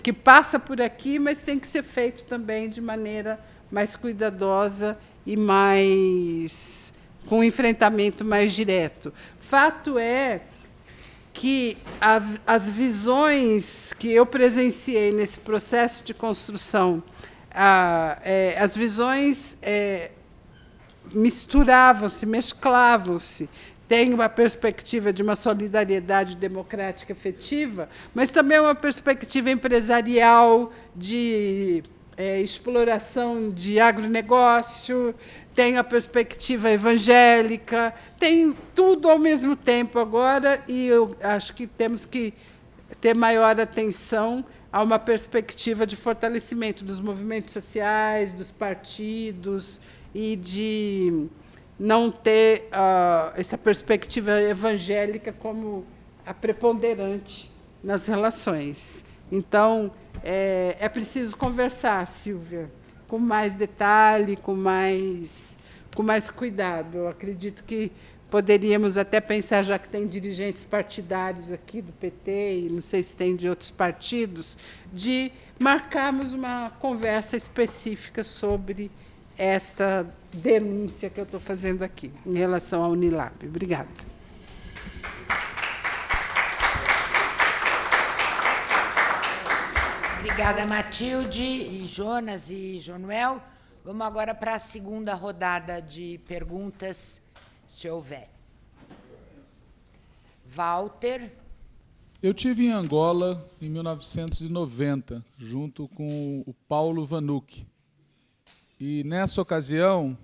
que passa por aqui, mas tem que ser feito também de maneira mais cuidadosa e com um enfrentamento mais direto. Fato é que as visões que eu presenciei nesse processo de construção, as visões misturavam-se, mesclavam-se. Tem uma perspectiva de uma solidariedade democrática efetiva, mas também uma perspectiva empresarial de exploração de agronegócio, tem a perspectiva evangélica, tem tudo ao mesmo tempo agora, e eu acho que temos que ter maior atenção a uma perspectiva de fortalecimento dos movimentos sociais, dos partidos, e de não ter essa perspectiva evangélica como a preponderante nas relações. Então, é preciso conversar, Silvia, com mais detalhe, com mais cuidado. Eu acredito que poderíamos até pensar, já que tem dirigentes partidários aqui do PT, e não sei se tem de outros partidos, de marcarmos uma conversa específica sobre esta denúncia que eu estou fazendo aqui, em relação à Unilab. Obrigada.
Obrigada, Matilde, e Jonas e Jonuel. Vamos agora para a segunda rodada de perguntas, se houver. Walter.
Eu tive em Angola em 1990, junto com o Paulo Vanucci. E nessa ocasião,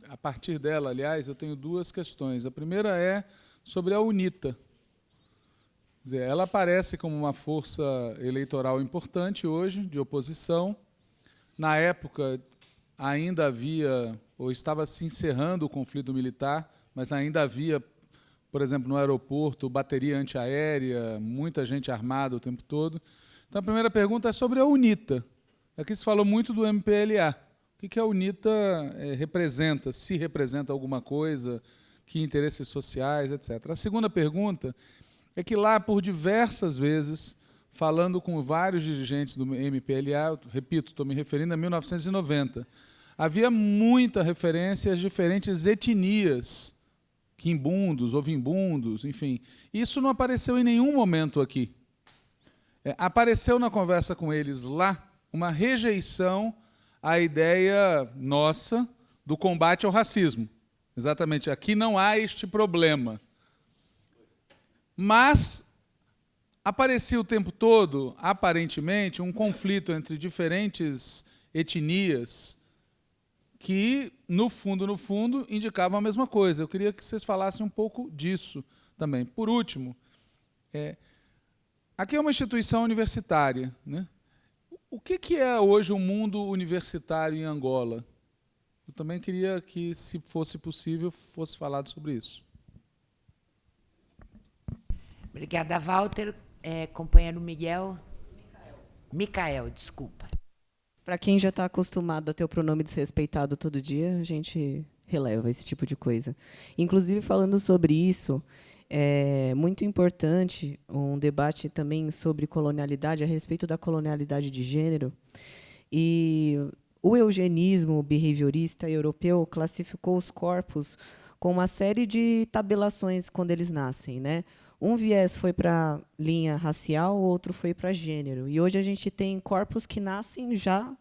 a partir dela, aliás, eu tenho duas questões. A primeira é sobre a UNITA. Quer dizer, ela aparece como uma força eleitoral importante hoje, de oposição. Na época, ainda havia, ou estava se encerrando o conflito militar, mas ainda havia, por exemplo, no aeroporto, bateria antiaérea, muita gente armada o tempo todo. Então, a primeira pergunta é sobre a UNITA. Aqui se falou muito do MPLA. O que a UNITA representa? Se representa alguma coisa, que interesses sociais, etc. A segunda pergunta é que lá, por diversas vezes, falando com vários dirigentes do MPLA, eu repito, estou me referindo a 1990, havia muita referência às diferentes etnias, quimbundos, ovimbundos, enfim. Isso não apareceu em nenhum momento aqui. Apareceu na conversa com eles lá uma rejeição à ideia nossa do combate ao racismo. Exatamente, aqui não há este problema. Mas aparecia o tempo todo, aparentemente, um conflito entre diferentes etnias que, no fundo, indicavam a mesma coisa. Eu queria que vocês falassem um pouco disso também. Por último, aqui é uma instituição universitária, né? O que é hoje o mundo universitário em Angola? Eu também queria que, se fosse possível, fosse falado sobre isso.
Obrigada, Walter. Companheiro Miguel. Micael, desculpa.
Para quem já está acostumado a ter o pronome desrespeitado todo dia, a gente releva esse tipo de coisa. Inclusive, falando sobre isso, é muito importante um debate também sobre colonialidade, a respeito da colonialidade de gênero. E o eugenismo behaviorista europeu classificou os corpos com uma série de tabelações quando eles nascem, né? Um viés foi para linha racial, o outro foi para gênero. E hoje a gente tem corpos que nascem já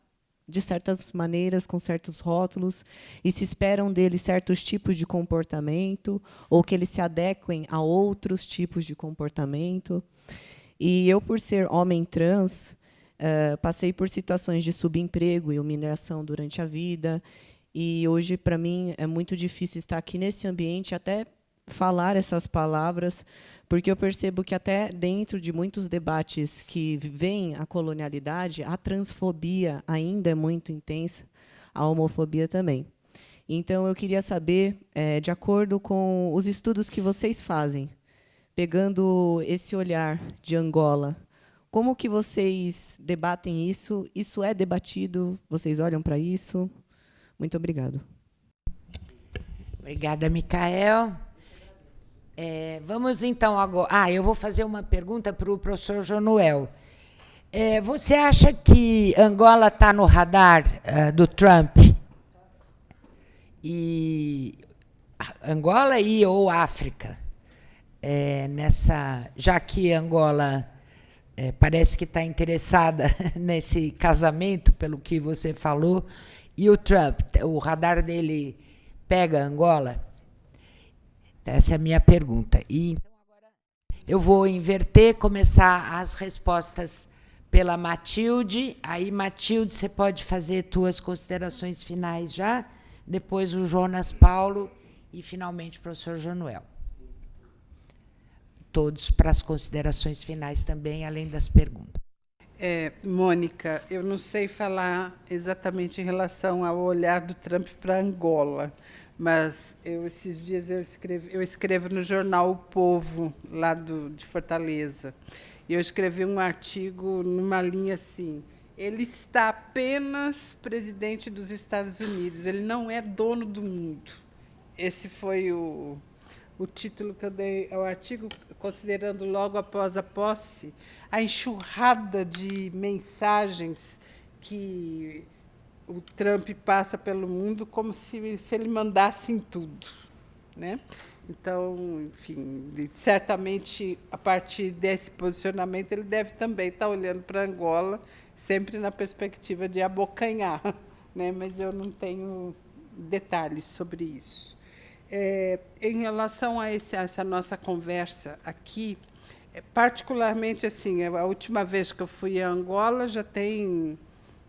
de certas maneiras, com certos rótulos, e se esperam deles certos tipos de comportamento, ou que eles se adequem a outros tipos de comportamento. E eu, por ser homem trans, passei por situações de subemprego e humilhação durante a vida, e hoje, para mim, é muito difícil estar aqui nesse ambiente, até falar essas palavras, porque eu percebo que até dentro de muitos debates que vêm a colonialidade, a transfobia ainda é muito intensa, a homofobia também. Então, eu queria saber, de acordo com os estudos que vocês fazem, pegando esse olhar de Angola, como que vocês debatem isso? Isso é debatido? Vocês olham para isso? Muito obrigado.
Obrigada, Micael. Vamos, então, agora... eu vou fazer uma pergunta para o professor Jonuel. Você acha que Angola está no radar do Trump? E Angola ou África? Já que Angola parece que está interessada nesse casamento, pelo que você falou, e o Trump, o radar dele pega Angola? Essa é a minha pergunta. E, então, agora eu vou inverter, começar as respostas pela Matilde. Aí, Matilde, você pode fazer suas considerações finais já, depois o Jonas Paulo e, finalmente, o professor Jonuel. Todos para as considerações finais também, além das perguntas.
Mônica, eu não sei falar exatamente em relação ao olhar do Trump para Angola, mas esses dias eu escrevo no jornal O Povo, lá de Fortaleza, e eu escrevi um artigo numa linha assim: ele está apenas presidente dos Estados Unidos, ele não é dono do mundo. Esse foi o título que eu dei ao artigo, considerando logo após a posse a enxurrada de mensagens que o Trump passa pelo mundo como se ele mandasse em tudo, né? Então, enfim, certamente, a partir desse posicionamento, ele deve também estar olhando para Angola, sempre na perspectiva de abocanhar, né? Mas eu não tenho detalhes sobre isso. Em relação a essa nossa conversa aqui, particularmente, assim, a última vez que eu fui a Angola já tem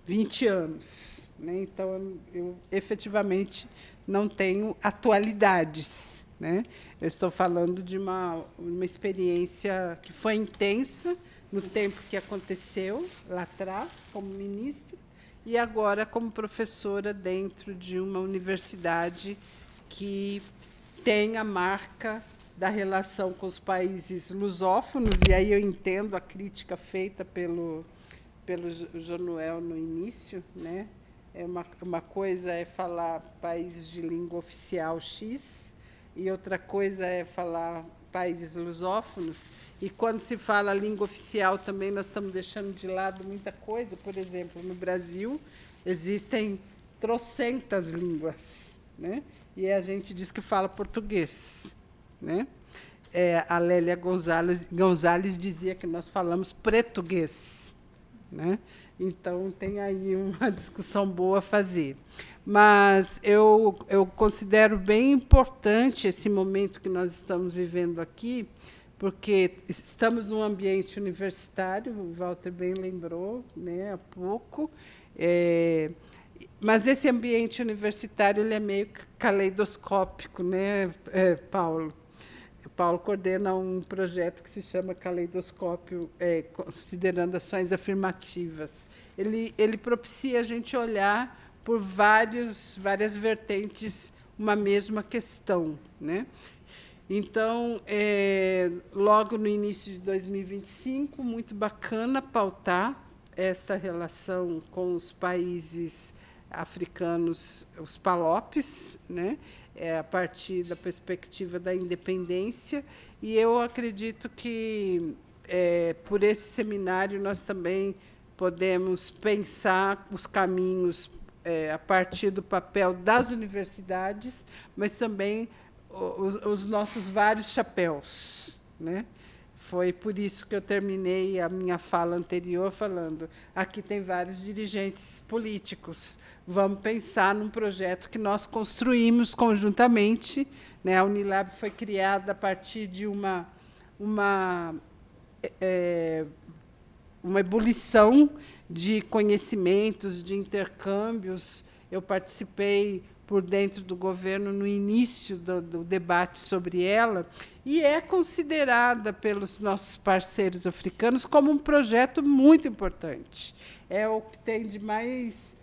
20 anos, né? Então, eu efetivamente não tenho atualidades, né? Eu estou falando de uma experiência que foi intensa no tempo que aconteceu lá atrás, como ministra, e agora como professora dentro de uma universidade que tem a marca da relação com os países lusófonos, e aí eu entendo a crítica feita pelo Jonuel no início, né? Uma coisa é falar países de língua oficial X, e outra coisa é falar países lusófonos. E quando se fala língua oficial também nós estamos deixando de lado muita coisa. Por exemplo, no Brasil existem trocentas línguas, né? E a gente diz que fala português, né? A Lélia Gonzalez dizia que nós falamos pretuguês, né? Então, tem aí uma discussão boa a fazer. Mas eu considero bem importante esse momento que nós estamos vivendo aqui, porque estamos num ambiente universitário, o Walter bem lembrou, né, há pouco, mas esse ambiente universitário ele é meio caleidoscópico, né, Paulo? Paulo coordena um projeto que se chama Caleidoscópio, considerando ações afirmativas. Ele propicia a gente olhar por várias vertentes uma mesma questão, né? Então, logo no início de 2025, muito bacana pautar esta relação com os países africanos, os PALOPs, né? A partir da perspectiva da independência, e eu acredito que, por esse seminário, nós também podemos pensar os caminhos a partir do papel das universidades, mas também os nossos vários chapéus, né? Foi por isso que eu terminei a minha fala anterior falando, aqui tem vários dirigentes políticos, vamos pensar num projeto que nós construímos conjuntamente, né? A Unilab foi criada a partir de uma ebulição de conhecimentos, de intercâmbios. Eu participei por dentro do governo no início do debate sobre ela, e é considerada pelos nossos parceiros africanos como um projeto muito importante. É o que tem de mais,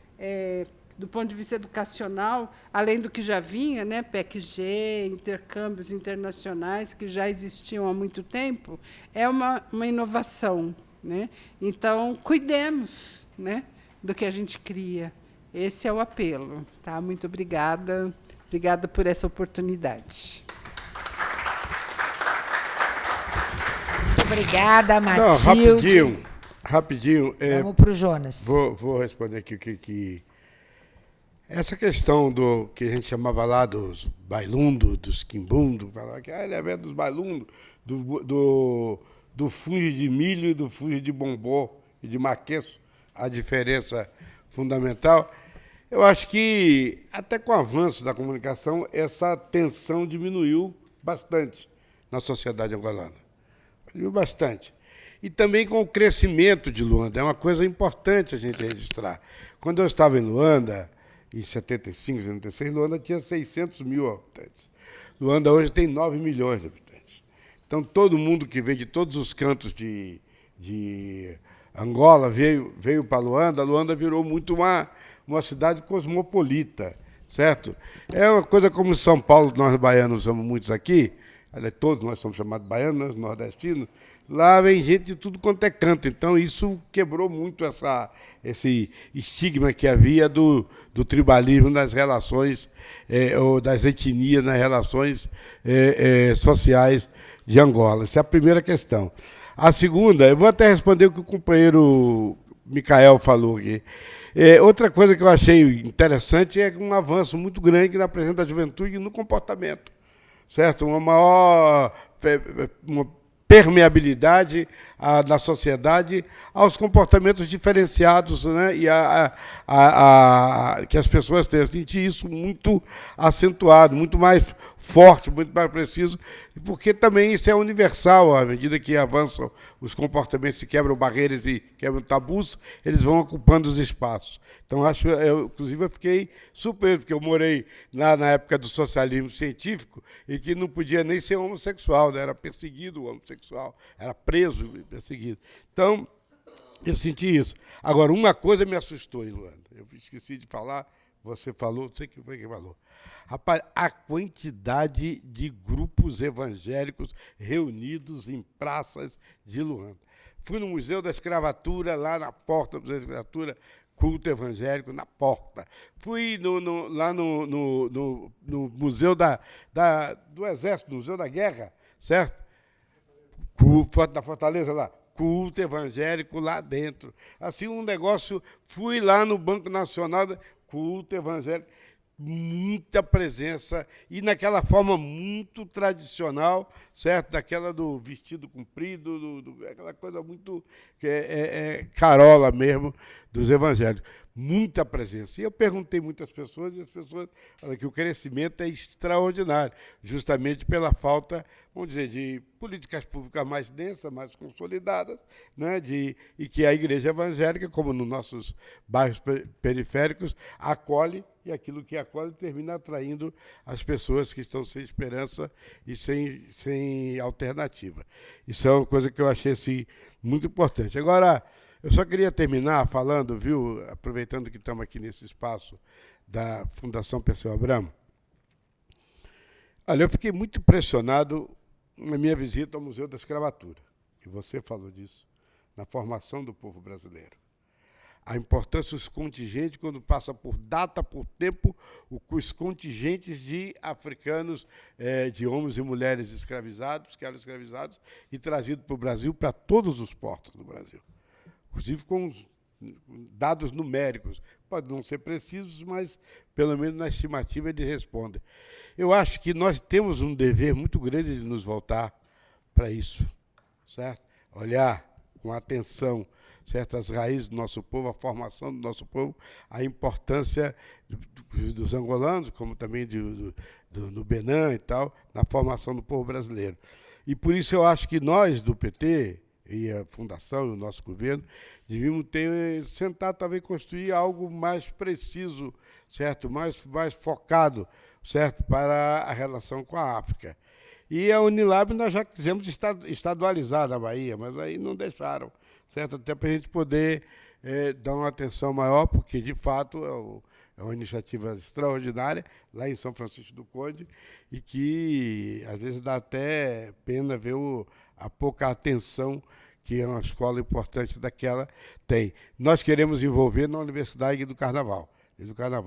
do ponto de vista educacional, além do que já vinha, né, PEC-G, intercâmbios internacionais, que já existiam há muito tempo, é uma inovação, né? Então, cuidemos, né, do que a gente cria. Esse é o apelo. Tá? Muito obrigada. Obrigada por essa oportunidade.
Muito obrigada, Matilde.
Não, rapidinho.
Vamos para o Jonas.
Vou responder aqui que essa questão do que a gente chamava lá dos bailundos, dos quimbundos, falava que ele é dos bailundos, do fungo de milho e do fungo de bombô e de maqueço, a diferença fundamental. Eu acho que, até com o avanço da comunicação, essa tensão diminuiu bastante na sociedade angolana. Diminuiu bastante. E também com o crescimento de Luanda. É uma coisa importante a gente registrar. Quando eu estava em Luanda, em 75, 76, Luanda tinha 600 mil habitantes. Luanda hoje tem 9 milhões de habitantes. Então, todo mundo que vem de todos os cantos de Angola veio para Luanda. Luanda virou muito uma cidade cosmopolita, certo? É uma coisa como São Paulo, nós baianos somos muitos aqui, todos nós somos chamados baianos, nós nordestinos, lá vem gente de tudo quanto é canto. Então, isso quebrou muito esse estigma que havia do tribalismo nas relações, ou das etnias nas relações sociais de Angola. Essa é a primeira questão. A segunda, eu vou até responder o que o companheiro Micael falou aqui. Outra coisa que eu achei interessante é um avanço muito grande na presença da juventude no comportamento, certo? Uma permeabilidade da sociedade aos comportamentos diferenciados, né? E que as pessoas têm. Eu senti isso muito acentuado, muito mais forte, muito mais preciso, porque também isso é universal. À medida que avançam os comportamentos, se quebram barreiras e quebram tabus, eles vão ocupando os espaços. Então, inclusive, eu fiquei surpreso, porque eu morei na época do socialismo científico e que não podia nem ser homossexual, né? Era perseguido o homossexual, era preso e perseguido. Então, Eu senti isso. Agora, uma coisa me assustou, Luana. Eu esqueci de falar, você falou, não sei quem foi que falou. Rapaz, a quantidade de grupos evangélicos reunidos em praças de Luanda. Fui no Museu da Escravatura, lá na porta do Museu da Escravatura, culto evangélico na porta. Fui lá no Museu do Exército, no Museu da Guerra, certo? Da Fortaleza lá. Culto evangélico lá dentro. Assim, um negócio... Fui lá no Banco Nacional, culto evangélico, muita presença, e naquela forma muito tradicional, certo? Daquela do vestido comprido, aquela coisa muito carola mesmo dos evangélicos. Muita presença. E eu perguntei a muitas pessoas, e as pessoas falam que o crescimento é extraordinário, justamente pela falta, vamos dizer, de políticas públicas mais densas, mais consolidadas, né, e que a igreja evangélica, como nos nossos bairros periféricos, acolhe, e aquilo que acolhe termina atraindo as pessoas que estão sem esperança e sem alternativa. Isso é uma coisa que eu achei assim, muito importante. Agora, eu só queria terminar falando, viu, aproveitando que estamos aqui nesse espaço da Fundação Perseu Abramo. Olha, eu fiquei muito impressionado na minha visita ao Museu da Escravatura, e você falou disso, na formação do povo brasileiro. A importância dos contingentes, quando passa por data, por tempo, os contingentes de africanos, de homens e mulheres escravizados, que eram escravizados, e trazidos para o Brasil, para todos os portos do Brasil. Inclusive com dados numéricos. Pode não ser precisos, mas, pelo menos na estimativa, eles respondem. Eu acho que nós temos um dever muito grande de nos voltar para isso, certo? Olhar com atenção certas raízes do nosso povo, a formação do nosso povo, a importância dos angolanos, como também do Benin e tal, na formação do povo brasileiro. E por isso eu acho que nós, do PT, e a Fundação e o nosso governo, devíamos sentar, talvez, construir algo mais preciso, certo? Mais focado, certo? Para a relação com a África. E a Unilab nós já quisemos estadualizar na Bahia, mas aí não deixaram, certo? Até para a gente poder dar uma atenção maior, porque, de fato, é uma iniciativa extraordinária, lá em São Francisco do Conde, e que, às vezes, dá até pena ver a pouca atenção que uma escola importante daquela tem. Nós queremos envolver na Universidade do Carnaval,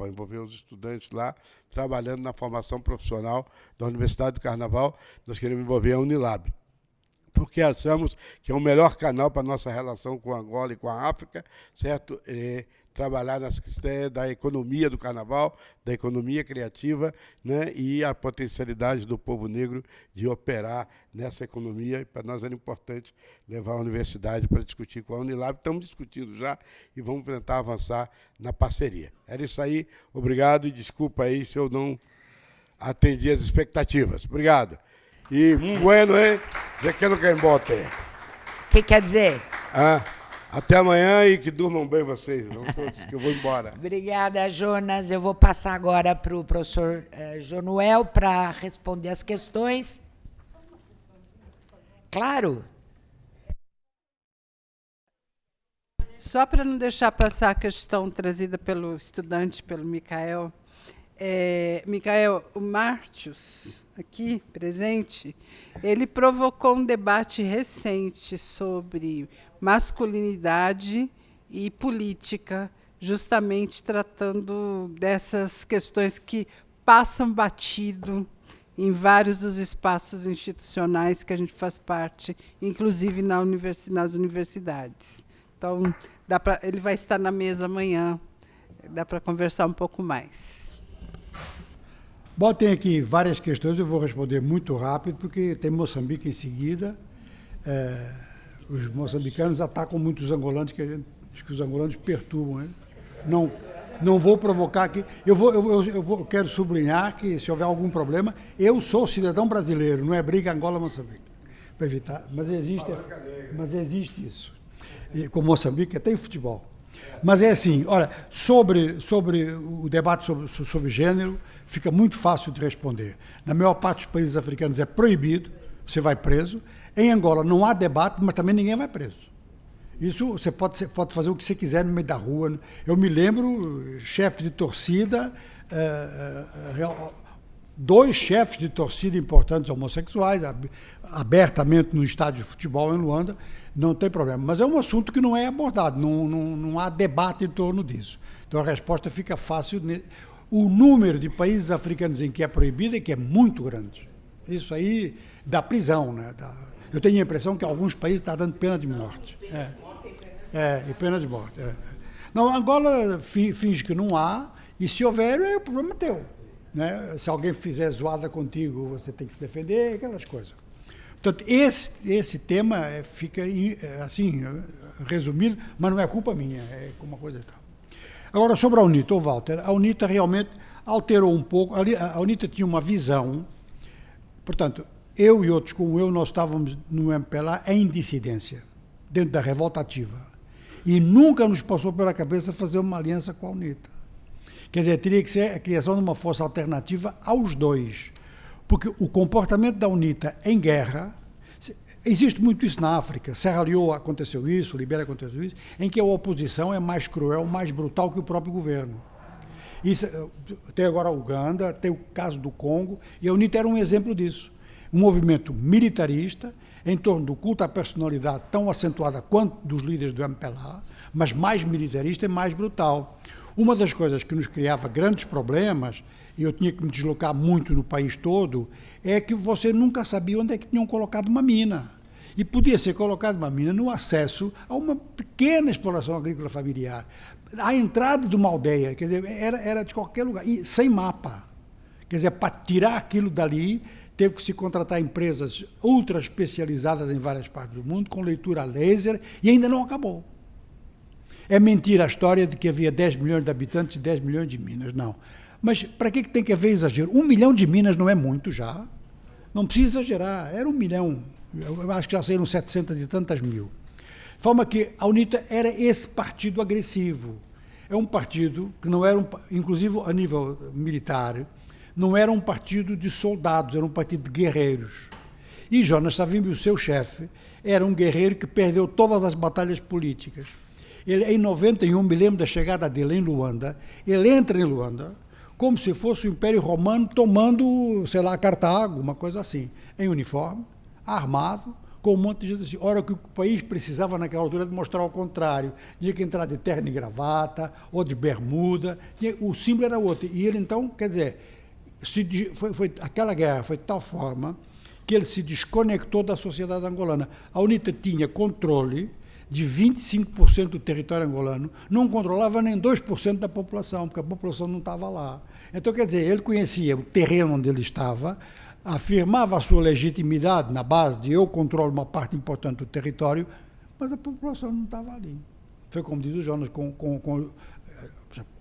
envolver os estudantes lá, trabalhando na formação profissional da Universidade do Carnaval. Nós queremos envolver a Unilab, porque achamos que é o melhor canal para a nossa relação com Angola e com a África, certo? Trabalhar nas questões da economia do carnaval, da economia criativa, né, e a potencialidade do povo negro de operar nessa economia. E para nós era importante levar a universidade para discutir com a Unilab. Estamos discutindo já e vamos tentar avançar na parceria. Era isso aí. Obrigado e desculpa aí se eu não atendi as expectativas. Obrigado. E bueno, hein? Você quer no Cambote?
O que quer dizer?
Até amanhã e que durmam bem vocês, não todos, que eu vou embora.
Obrigada, Jonas. Eu vou passar agora para o professor Jonuel para responder as questões. Claro.
Só para não deixar passar a questão trazida pelo estudante, pelo Micael. Micael, o Mártios, aqui presente, ele provocou um debate recente sobre masculinidade e política, justamente tratando dessas questões que passam batido em vários dos espaços institucionais que a gente faz parte, inclusive nas universidades. Então, ele vai estar na mesa amanhã, dá para conversar um pouco mais.
Bom, tem aqui várias questões, eu vou responder muito rápido, porque tem Moçambique em seguida. Os moçambicanos atacam muito os angolanos, que os angolanos perturbam, né? Não vou provocar aqui. Eu quero sublinhar que, se houver algum problema, eu sou cidadão brasileiro, não é briga Angola-Moçambique, para evitar. Mas existe isso. E com Moçambique até em futebol. Mas é assim, olha, sobre o debate sobre gênero, fica muito fácil de responder. Na maior parte dos países africanos é proibido, você vai preso. Em Angola não há debate, mas também ninguém vai preso. Isso você pode fazer o que você quiser no meio da rua. Eu me lembro, chefe de torcida, 2 chefes de torcida importantes homossexuais, abertamente no estádio de futebol em Luanda, não tem problema. Mas é um assunto que não é abordado, não há debate em torno disso. Então a resposta fica fácil. O número de países africanos em que é proibido é que é muito grande. Isso aí dá prisão, né? Eu tenho a impressão que alguns países estão dando pena de morte. E pena de morte. Não, Angola finge que não há, e se houver, é o problema teu. Né? Se alguém fizer zoada contigo, você tem que se defender, aquelas coisas. Portanto, esse tema fica assim, resumido, mas não é culpa minha, é uma coisa e tal. Agora, sobre a UNITA, Walter, a UNITA realmente alterou um pouco. A UNITA tinha uma visão, portanto, eu e outros como eu, nós estávamos no MPLA em dissidência, dentro da revolta ativa. E nunca nos passou pela cabeça fazer uma aliança com a UNITA. Quer dizer, teria que ser a criação de uma força alternativa aos dois. Porque o comportamento da UNITA em guerra, existe muito isso na África, Serra Leoa aconteceu isso, Libéria aconteceu isso, em que a oposição é mais cruel, mais brutal que o próprio governo. Isso, tem agora a Uganda, tem o caso do Congo, e a UNITA era um exemplo disso. Um movimento militarista, em torno do culto à personalidade tão acentuada quanto dos líderes do MPLA, mas mais militarista e mais brutal. Uma das coisas que nos criava grandes problemas, e eu tinha que me deslocar muito no país todo, é que você nunca sabia onde é que tinham colocado uma mina. E podia ser colocada uma mina no acesso a uma pequena exploração agrícola familiar, à entrada de uma aldeia, quer dizer, era de qualquer lugar, e sem mapa. Quer dizer, para tirar aquilo dali, teve que se contratar empresas ultra especializadas em várias partes do mundo, com leitura laser, e ainda não acabou. É mentira a história de que havia 10 milhões de habitantes e 10 milhões de minas, não. Mas para que tem que haver exagero? 1 milhão de minas não é muito já? Não precisa exagerar, era 1 milhão, eu acho que já saíram 700 e tantas mil. De forma que a UNITA era esse partido agressivo. É um partido que não era, inclusive a nível militar, não era um partido de soldados, era um partido de guerreiros. E Jonas Savimbi, o seu chefe, era um guerreiro que perdeu todas as batalhas políticas. Ele, em 91, me lembro da chegada dele em Luanda, ele entra em Luanda como se fosse o Império Romano tomando, sei lá, Cartago, uma coisa assim, em uniforme, armado, com um monte de gente assim. Ora, que o país precisava naquela altura de mostrar o contrário, tinha que entrar de terno e gravata, ou de bermuda, o símbolo era outro. E ele então, quer dizer, aquela guerra foi de tal forma que ele se desconectou da sociedade angolana. A UNITA tinha controle de 25% do território angolano, não controlava nem 2% da população, porque a população não estava lá. Então, quer dizer, ele conhecia o terreno onde ele estava, afirmava a sua legitimidade na base de eu controlo uma parte importante do território, mas a população não estava ali. Foi como diz o Jonas, com o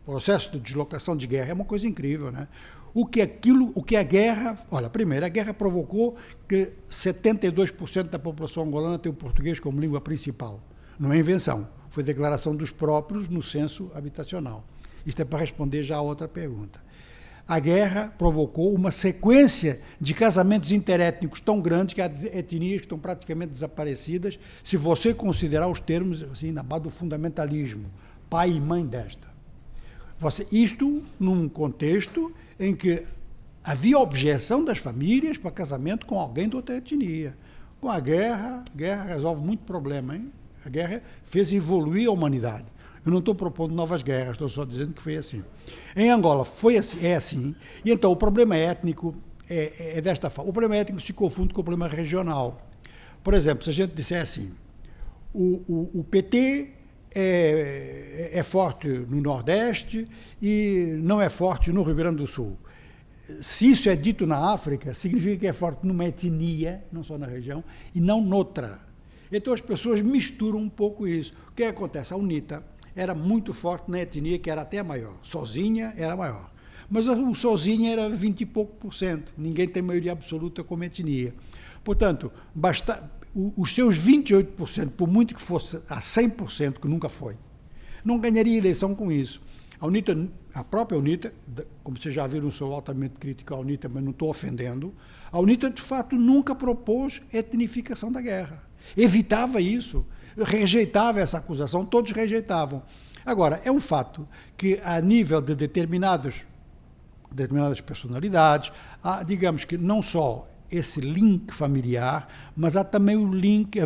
processo de deslocação de guerra é uma coisa incrível, né? O que a guerra... Olha, primeiro, a guerra provocou que 72% da população angolana tem o português como língua principal. Não é invenção, foi declaração dos próprios no censo habitacional. Isto é para responder já a outra pergunta. A guerra provocou uma sequência de casamentos interétnicos tão grandes que há etnias que estão praticamente desaparecidas, se você considerar os termos assim, na base do fundamentalismo, pai e mãe desta. Isto num contexto em que havia objeção das famílias para casamento com alguém de outra etnia. Com a guerra resolve muito problema, hein? A guerra fez evoluir a humanidade. Eu não estou propondo novas guerras, estou só dizendo que foi assim. Em Angola é assim, e então o problema étnico é desta forma. O problema étnico se confunde com o problema regional. Por exemplo, se a gente disser assim, o PT é forte no Nordeste e não é forte no Rio Grande do Sul. Se isso é dito na África, significa que é forte numa etnia, não só na região, e não noutra. Então as pessoas misturam um pouco isso. O que acontece? A UNITA era muito forte na etnia, que era até maior. Sozinha era maior. Mas o sozinha era 20 e pouco %. Ninguém tem maioria absoluta como etnia. Portanto, os seus 28%, por muito que fosse a 100%, que nunca foi, não ganharia eleição com isso. A própria UNITA, como vocês já viram, eu sou altamente crítico à UNITA, mas não estou ofendendo, a UNITA, de fato, nunca propôs etnificação da guerra. Evitava isso. rejeitava essa acusação, todos rejeitavam. Agora, é um fato que, a nível de determinadas personalidades, há, digamos que não só esse link familiar, mas há também o link,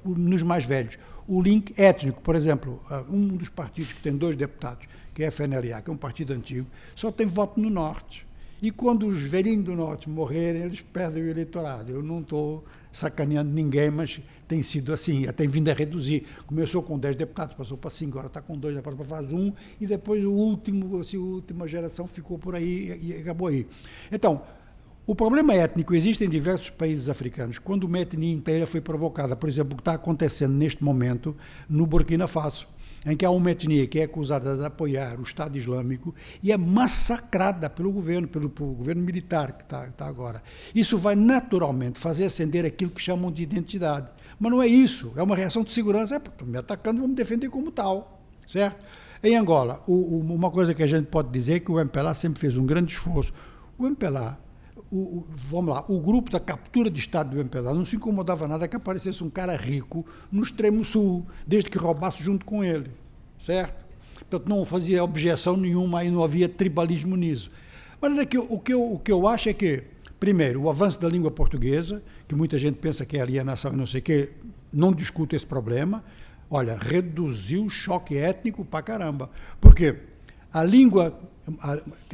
nos mais velhos, o link étnico. Por exemplo, um dos partidos que tem 2 deputados, que é a FNLA, que é um partido antigo, só tem voto no Norte. E quando os velhinhos do Norte morrerem, eles perdem o eleitorado. Eu não estou sacaneando ninguém, mas tem sido assim, tem vindo a reduzir. Começou com 10 deputados, passou para 5, agora está com 2, depois faz 1, e depois a última geração ficou por aí e acabou aí. Então, o problema étnico existe em diversos países africanos. Quando uma etnia inteira foi provocada, por exemplo, o que está acontecendo neste momento no Burkina Faso, em que há uma etnia que é acusada de apoiar o Estado Islâmico e é massacrada pelo governo militar que está agora. Isso vai naturalmente fazer acender aquilo que chamam de identidade. Mas não é isso, é uma reação de segurança. Estou me atacando, vou me defender como tal, certo? Em Angola, uma coisa que a gente pode dizer é que o MPLA sempre fez um grande esforço. O MPLA, vamos lá, o grupo da captura de Estado do MPLA não se incomodava nada que aparecesse um cara rico no extremo sul, desde que roubasse junto com ele, certo? Portanto, não fazia objeção nenhuma e não havia tribalismo nisso. Mas o que eu acho é que, primeiro, o avanço da língua portuguesa, que muita gente pensa que é alienação e não sei o quê, não discute esse problema. Olha, reduziu o choque étnico para caramba. Porque a língua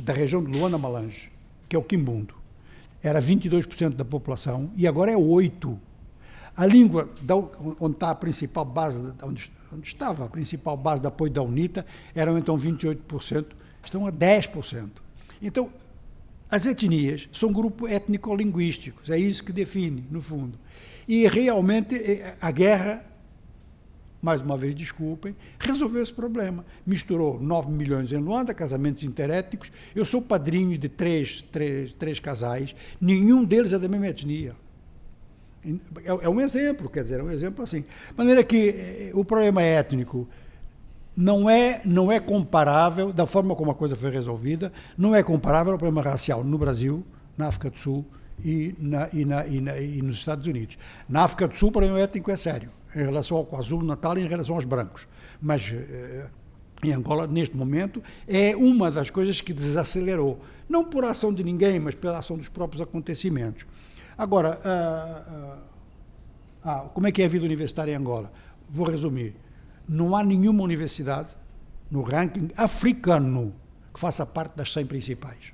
da região de Luanda-Malange, que é o quimbundo, era 22% da população e agora é 8%. A língua onde está a principal base, onde estava a principal base de apoio da UNITA, eram então 28%, estão a 10%. Então, as etnias são grupos étnico-linguísticos, é isso que define, no fundo. E realmente a guerra, mais uma vez, desculpem, resolveu esse problema. Misturou 9 milhões em Luanda, casamentos interétnicos. Eu sou padrinho de três casais, nenhum deles é da mesma etnia. É um exemplo, quer dizer, é um exemplo assim. De maneira que o problema étnico não é comparável, da forma como a coisa foi resolvida, não é comparável ao problema racial no Brasil, na África do Sul e nos Estados Unidos. Na África do Sul, o problema étnico é sério, em relação ao KwaZulu-Natal e em relação aos brancos. Mas em Angola, neste momento, é uma das coisas que desacelerou. Não por ação de ninguém, mas pela ação dos próprios acontecimentos. Agora, como é que é a vida universitária em Angola? Vou resumir. Não há nenhuma universidade no ranking africano que faça parte das 100 principais.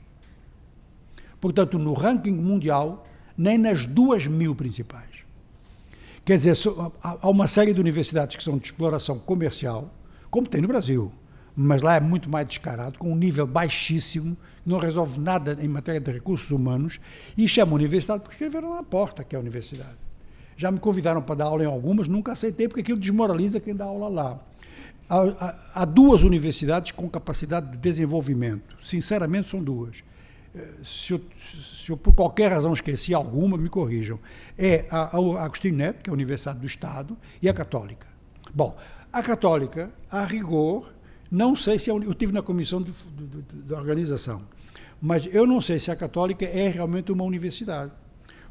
Portanto, no ranking mundial, nem nas 2.000 principais. Quer dizer, há uma série de universidades que são de exploração comercial, como tem no Brasil, mas lá é muito mais descarado, com um nível baixíssimo, não resolve nada em matéria de recursos humanos, e chama a universidade porque escreveram na porta que é a universidade. Já me convidaram para dar aula em algumas, nunca aceitei, porque aquilo desmoraliza quem dá aula lá. Há 2 universidades com capacidade de desenvolvimento, sinceramente são 2. Se eu por qualquer razão esqueci alguma, me corrijam. É a Agostinho Neto, que é a Universidade do Estado, e a Católica. Bom, a Católica, a rigor, não sei se... Eu estive na comissão da organização, mas eu não sei se a Católica é realmente uma universidade.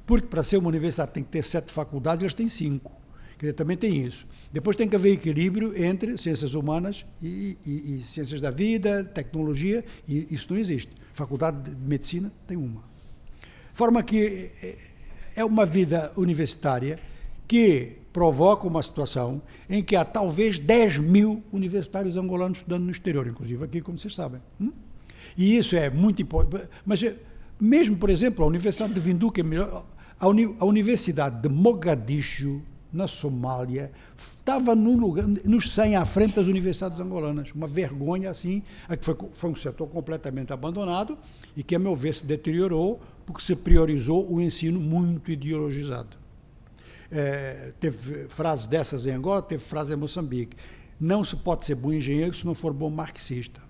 Porque para ser uma universidade tem que ter 7 faculdades, elas têm 5. Quer dizer, também tem isso. Depois tem que haver equilíbrio entre ciências humanas e ciências da vida, tecnologia, e isso não existe. Faculdade de Medicina tem uma. De forma que é uma vida universitária que provoca uma situação em que há talvez 10.000 universitários angolanos estudando no exterior, inclusive aqui, como vocês sabem. E isso é muito importante. Mas mesmo, por exemplo, a Universidade de Vinduque, a Universidade de Mogadishu, na Somália, estava nos 100 à frente das universidades angolanas. Uma vergonha assim, que foi um setor completamente abandonado e que, a meu ver, se deteriorou porque se priorizou o ensino muito ideologizado. Teve frases dessas em Angola, teve frases em Moçambique. Não se pode ser bom engenheiro se não for bom marxista.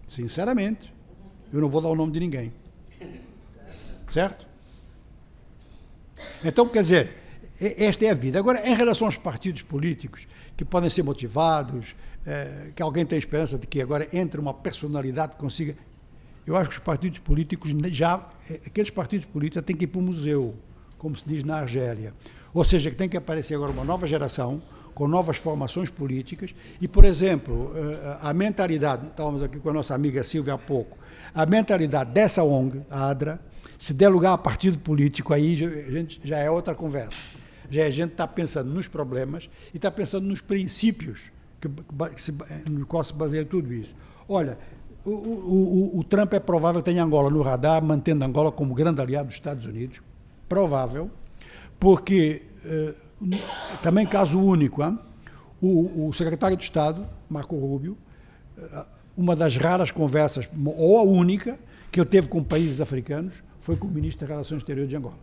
Sinceramente, eu não vou dar o nome de ninguém. Certo? Então, quer dizer, esta é a vida. Agora, em relação aos partidos políticos, que podem ser motivados, que alguém tem esperança de que agora entre uma personalidade que consiga... Eu acho que os partidos políticos, aqueles partidos políticos têm que ir para o museu, como se diz na Argélia. Ou seja, que tem que aparecer agora uma nova geração com novas formações políticas. E, por exemplo, a mentalidade, estávamos aqui com a nossa amiga Silvia há pouco, a mentalidade dessa ONG, a ADRA, se der lugar a partido político, aí já é outra conversa. Já a gente está pensando nos problemas e está pensando nos princípios no qual se baseia tudo isso. Olha, o Trump é provável que tenha Angola no radar, mantendo Angola como grande aliado dos Estados Unidos. Provável, porque, também caso único, o secretário de Estado, Marco Rubio, uma das raras conversas, ou a única, que ele teve com países africanos, foi com o ministro das Relações Exteriores de Angola.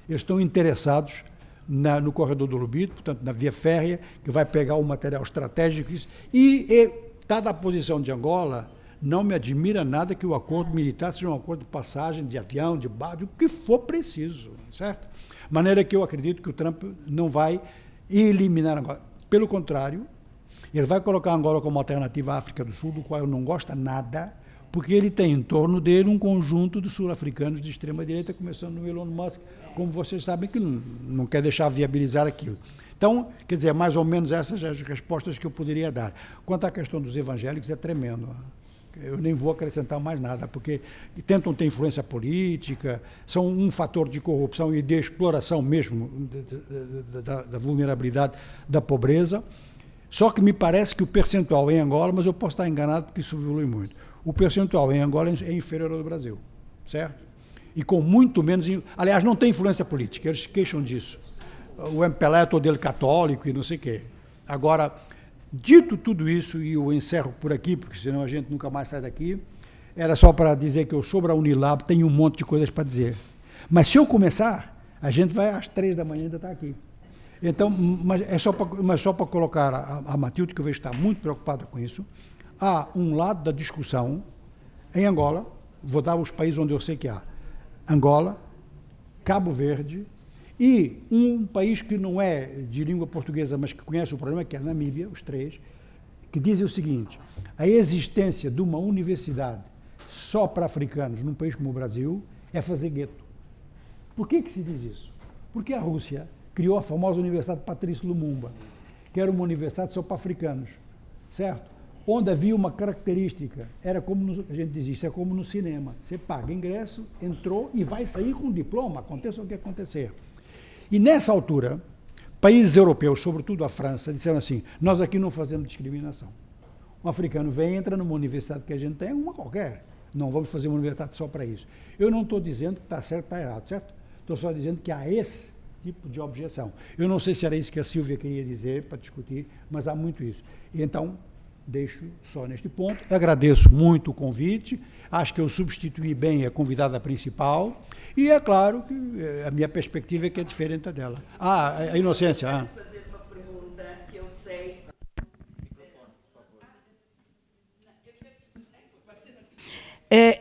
Eles estão interessados no corredor do Lubito, portanto, na via férrea, que vai pegar o material estratégico. E dada a posição de Angola, não me admira nada que o acordo militar seja um acordo de passagem, de avião, de barco, o que for preciso, certo? De maneira que eu acredito que o Trump não vai eliminar Angola. Pelo contrário, ele vai colocar Angola como alternativa à África do Sul, do qual ele não gosta nada, porque ele tem em torno dele um conjunto de sul-africanos de extrema-direita, começando no Elon Musk, como vocês sabem, que não quer deixar viabilizar aquilo. Então, quer dizer, mais ou menos essas as respostas que eu poderia dar. Quanto à questão dos evangélicos, é tremendo. Eu nem vou acrescentar mais nada, porque tentam ter influência política, são um fator de corrupção e de exploração mesmo da vulnerabilidade, da pobreza. Só que me parece que o percentual em Angola, mas eu posso estar enganado porque isso evolui muito, o percentual em Angola é inferior ao do Brasil, certo? E com muito menos... Aliás, não tem influência política, eles queixam disso. O MPLA é todo ele católico e não sei o quê. Agora, dito tudo isso, e eu encerro por aqui, porque senão a gente nunca mais sai daqui, era só para dizer que eu sobre a Unilab tenho um monte de coisas para dizer. Mas se eu começar, a gente vai às 3 da manhã ainda estar aqui. Então, mas só para colocar a Matilde, que eu vejo que está muito preocupada com isso, há um lado da discussão em Angola, vou dar os países onde eu sei que há, Angola, Cabo Verde e um país que não é de língua portuguesa, mas que conhece o problema, que é a Namíbia, os três, que dizem o seguinte: a existência de uma universidade só para africanos num país como o Brasil é fazer gueto. Por que se diz isso? Porque a Rússia criou a famosa Universidade Patrício Lumumba, que era uma universidade só para africanos, certo? Onde havia uma característica, era como a gente diz isso, é como no cinema, você paga ingresso, entrou e vai sair com diploma, aconteça o que acontecer. E nessa altura, países europeus, sobretudo a França, disseram assim: nós aqui não fazemos discriminação. Um africano vem, entra numa universidade que a gente tem, uma qualquer, não vamos fazer uma universidade só para isso. Eu não estou dizendo que está certo ou está errado, certo? Estou só dizendo que há esse tipo de objeção. Eu não sei se era isso que a Silvia queria dizer para discutir, mas há muito isso. E então, deixo só neste ponto. Agradeço muito o convite, acho que eu substituí bem a convidada principal, e é claro que a minha perspectiva é que é diferente da dela. A Inocência.
Eu quero fazer uma pergunta que eu sei.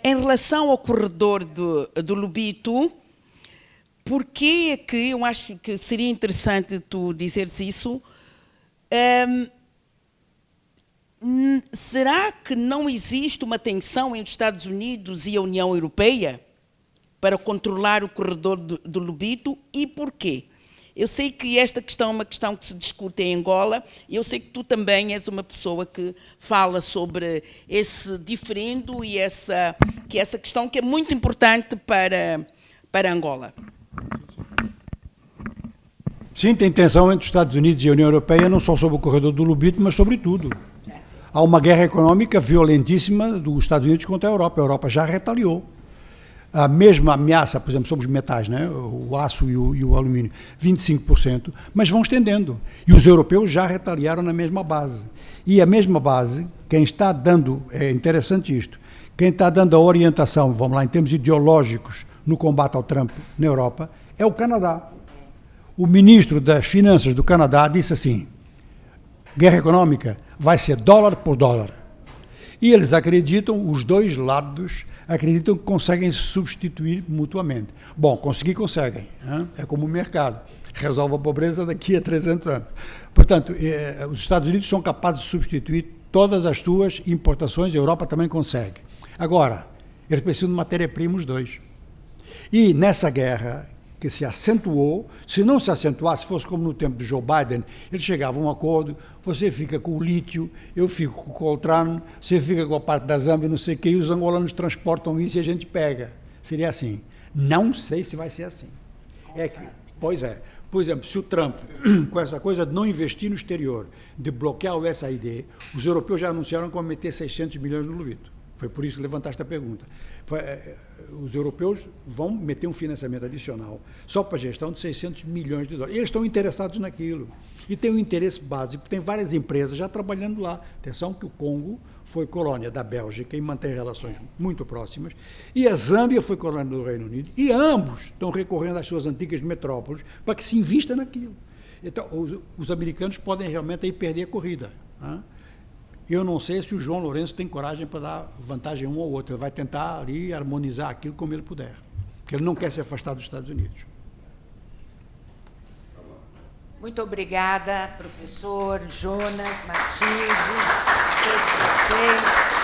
Em relação ao corredor do Lubito, por que é que eu acho que seria interessante tu dizeres isso? Será que não existe uma tensão entre os Estados Unidos e a União Europeia para controlar o corredor do Lubito? E porquê? Eu sei que esta questão é uma questão que se discute em Angola, e eu sei que tu também és uma pessoa que fala sobre esse diferendo e essa questão que é muito importante para Angola.
Sim, tem tensão entre os Estados Unidos e a União Europeia, não só sobre o corredor do Lubito, mas sobre tudo. Há uma guerra econômica violentíssima dos Estados Unidos contra a Europa. A Europa já retaliou. A mesma ameaça, por exemplo, sobre os metais, né? O aço e o alumínio, 25%, mas vão estendendo. E os europeus já retaliaram na mesma base. E a mesma base, quem está dando, é interessante isto, quem está dando a orientação, vamos lá, em termos ideológicos, no combate ao Trump na Europa, é o Canadá. O ministro das Finanças do Canadá disse assim: guerra econômica vai ser dólar por dólar. E eles acreditam, os dois lados acreditam que conseguem se substituir mutuamente. Bom, conseguem. Hein? É como o mercado. Resolve a pobreza daqui a 300 anos. Portanto, os Estados Unidos são capazes de substituir todas as suas importações, a Europa também consegue. Agora, eles precisam de matéria-prima, os dois. E nessa guerra, que se acentuou. Se não se acentuasse, se fosse como no tempo de Joe Biden, ele chegava a um acordo, você fica com o lítio, eu fico com o coltrane, você fica com a parte da Zâmbia, não sei o quê, e os angolanos transportam isso e a gente pega. Seria assim. Não sei se vai ser assim. Pois é. Por exemplo, se o Trump, com essa coisa de não investir no exterior, de bloquear o USAID, os europeus já anunciaram que vão meter 600 milhões no Lubito. Foi por isso que levantaste a pergunta. Os europeus vão meter um financiamento adicional só para a gestão de 600 milhões de dólares. Eles estão interessados naquilo. E tem um interesse básico, tem várias empresas já trabalhando lá. Atenção que o Congo foi colônia da Bélgica e mantém relações muito próximas, e a Zâmbia foi colônia do Reino Unido, e ambos estão recorrendo às suas antigas metrópoles para que se invista naquilo. Então, os americanos podem realmente aí perder a corrida. Né? Eu não sei se o João Lourenço tem coragem para dar vantagem a um ou outro. Ele vai tentar ali harmonizar aquilo como ele puder, porque ele não quer se afastar dos Estados Unidos.
Muito obrigada, professor Jonas, Matilde, todos vocês.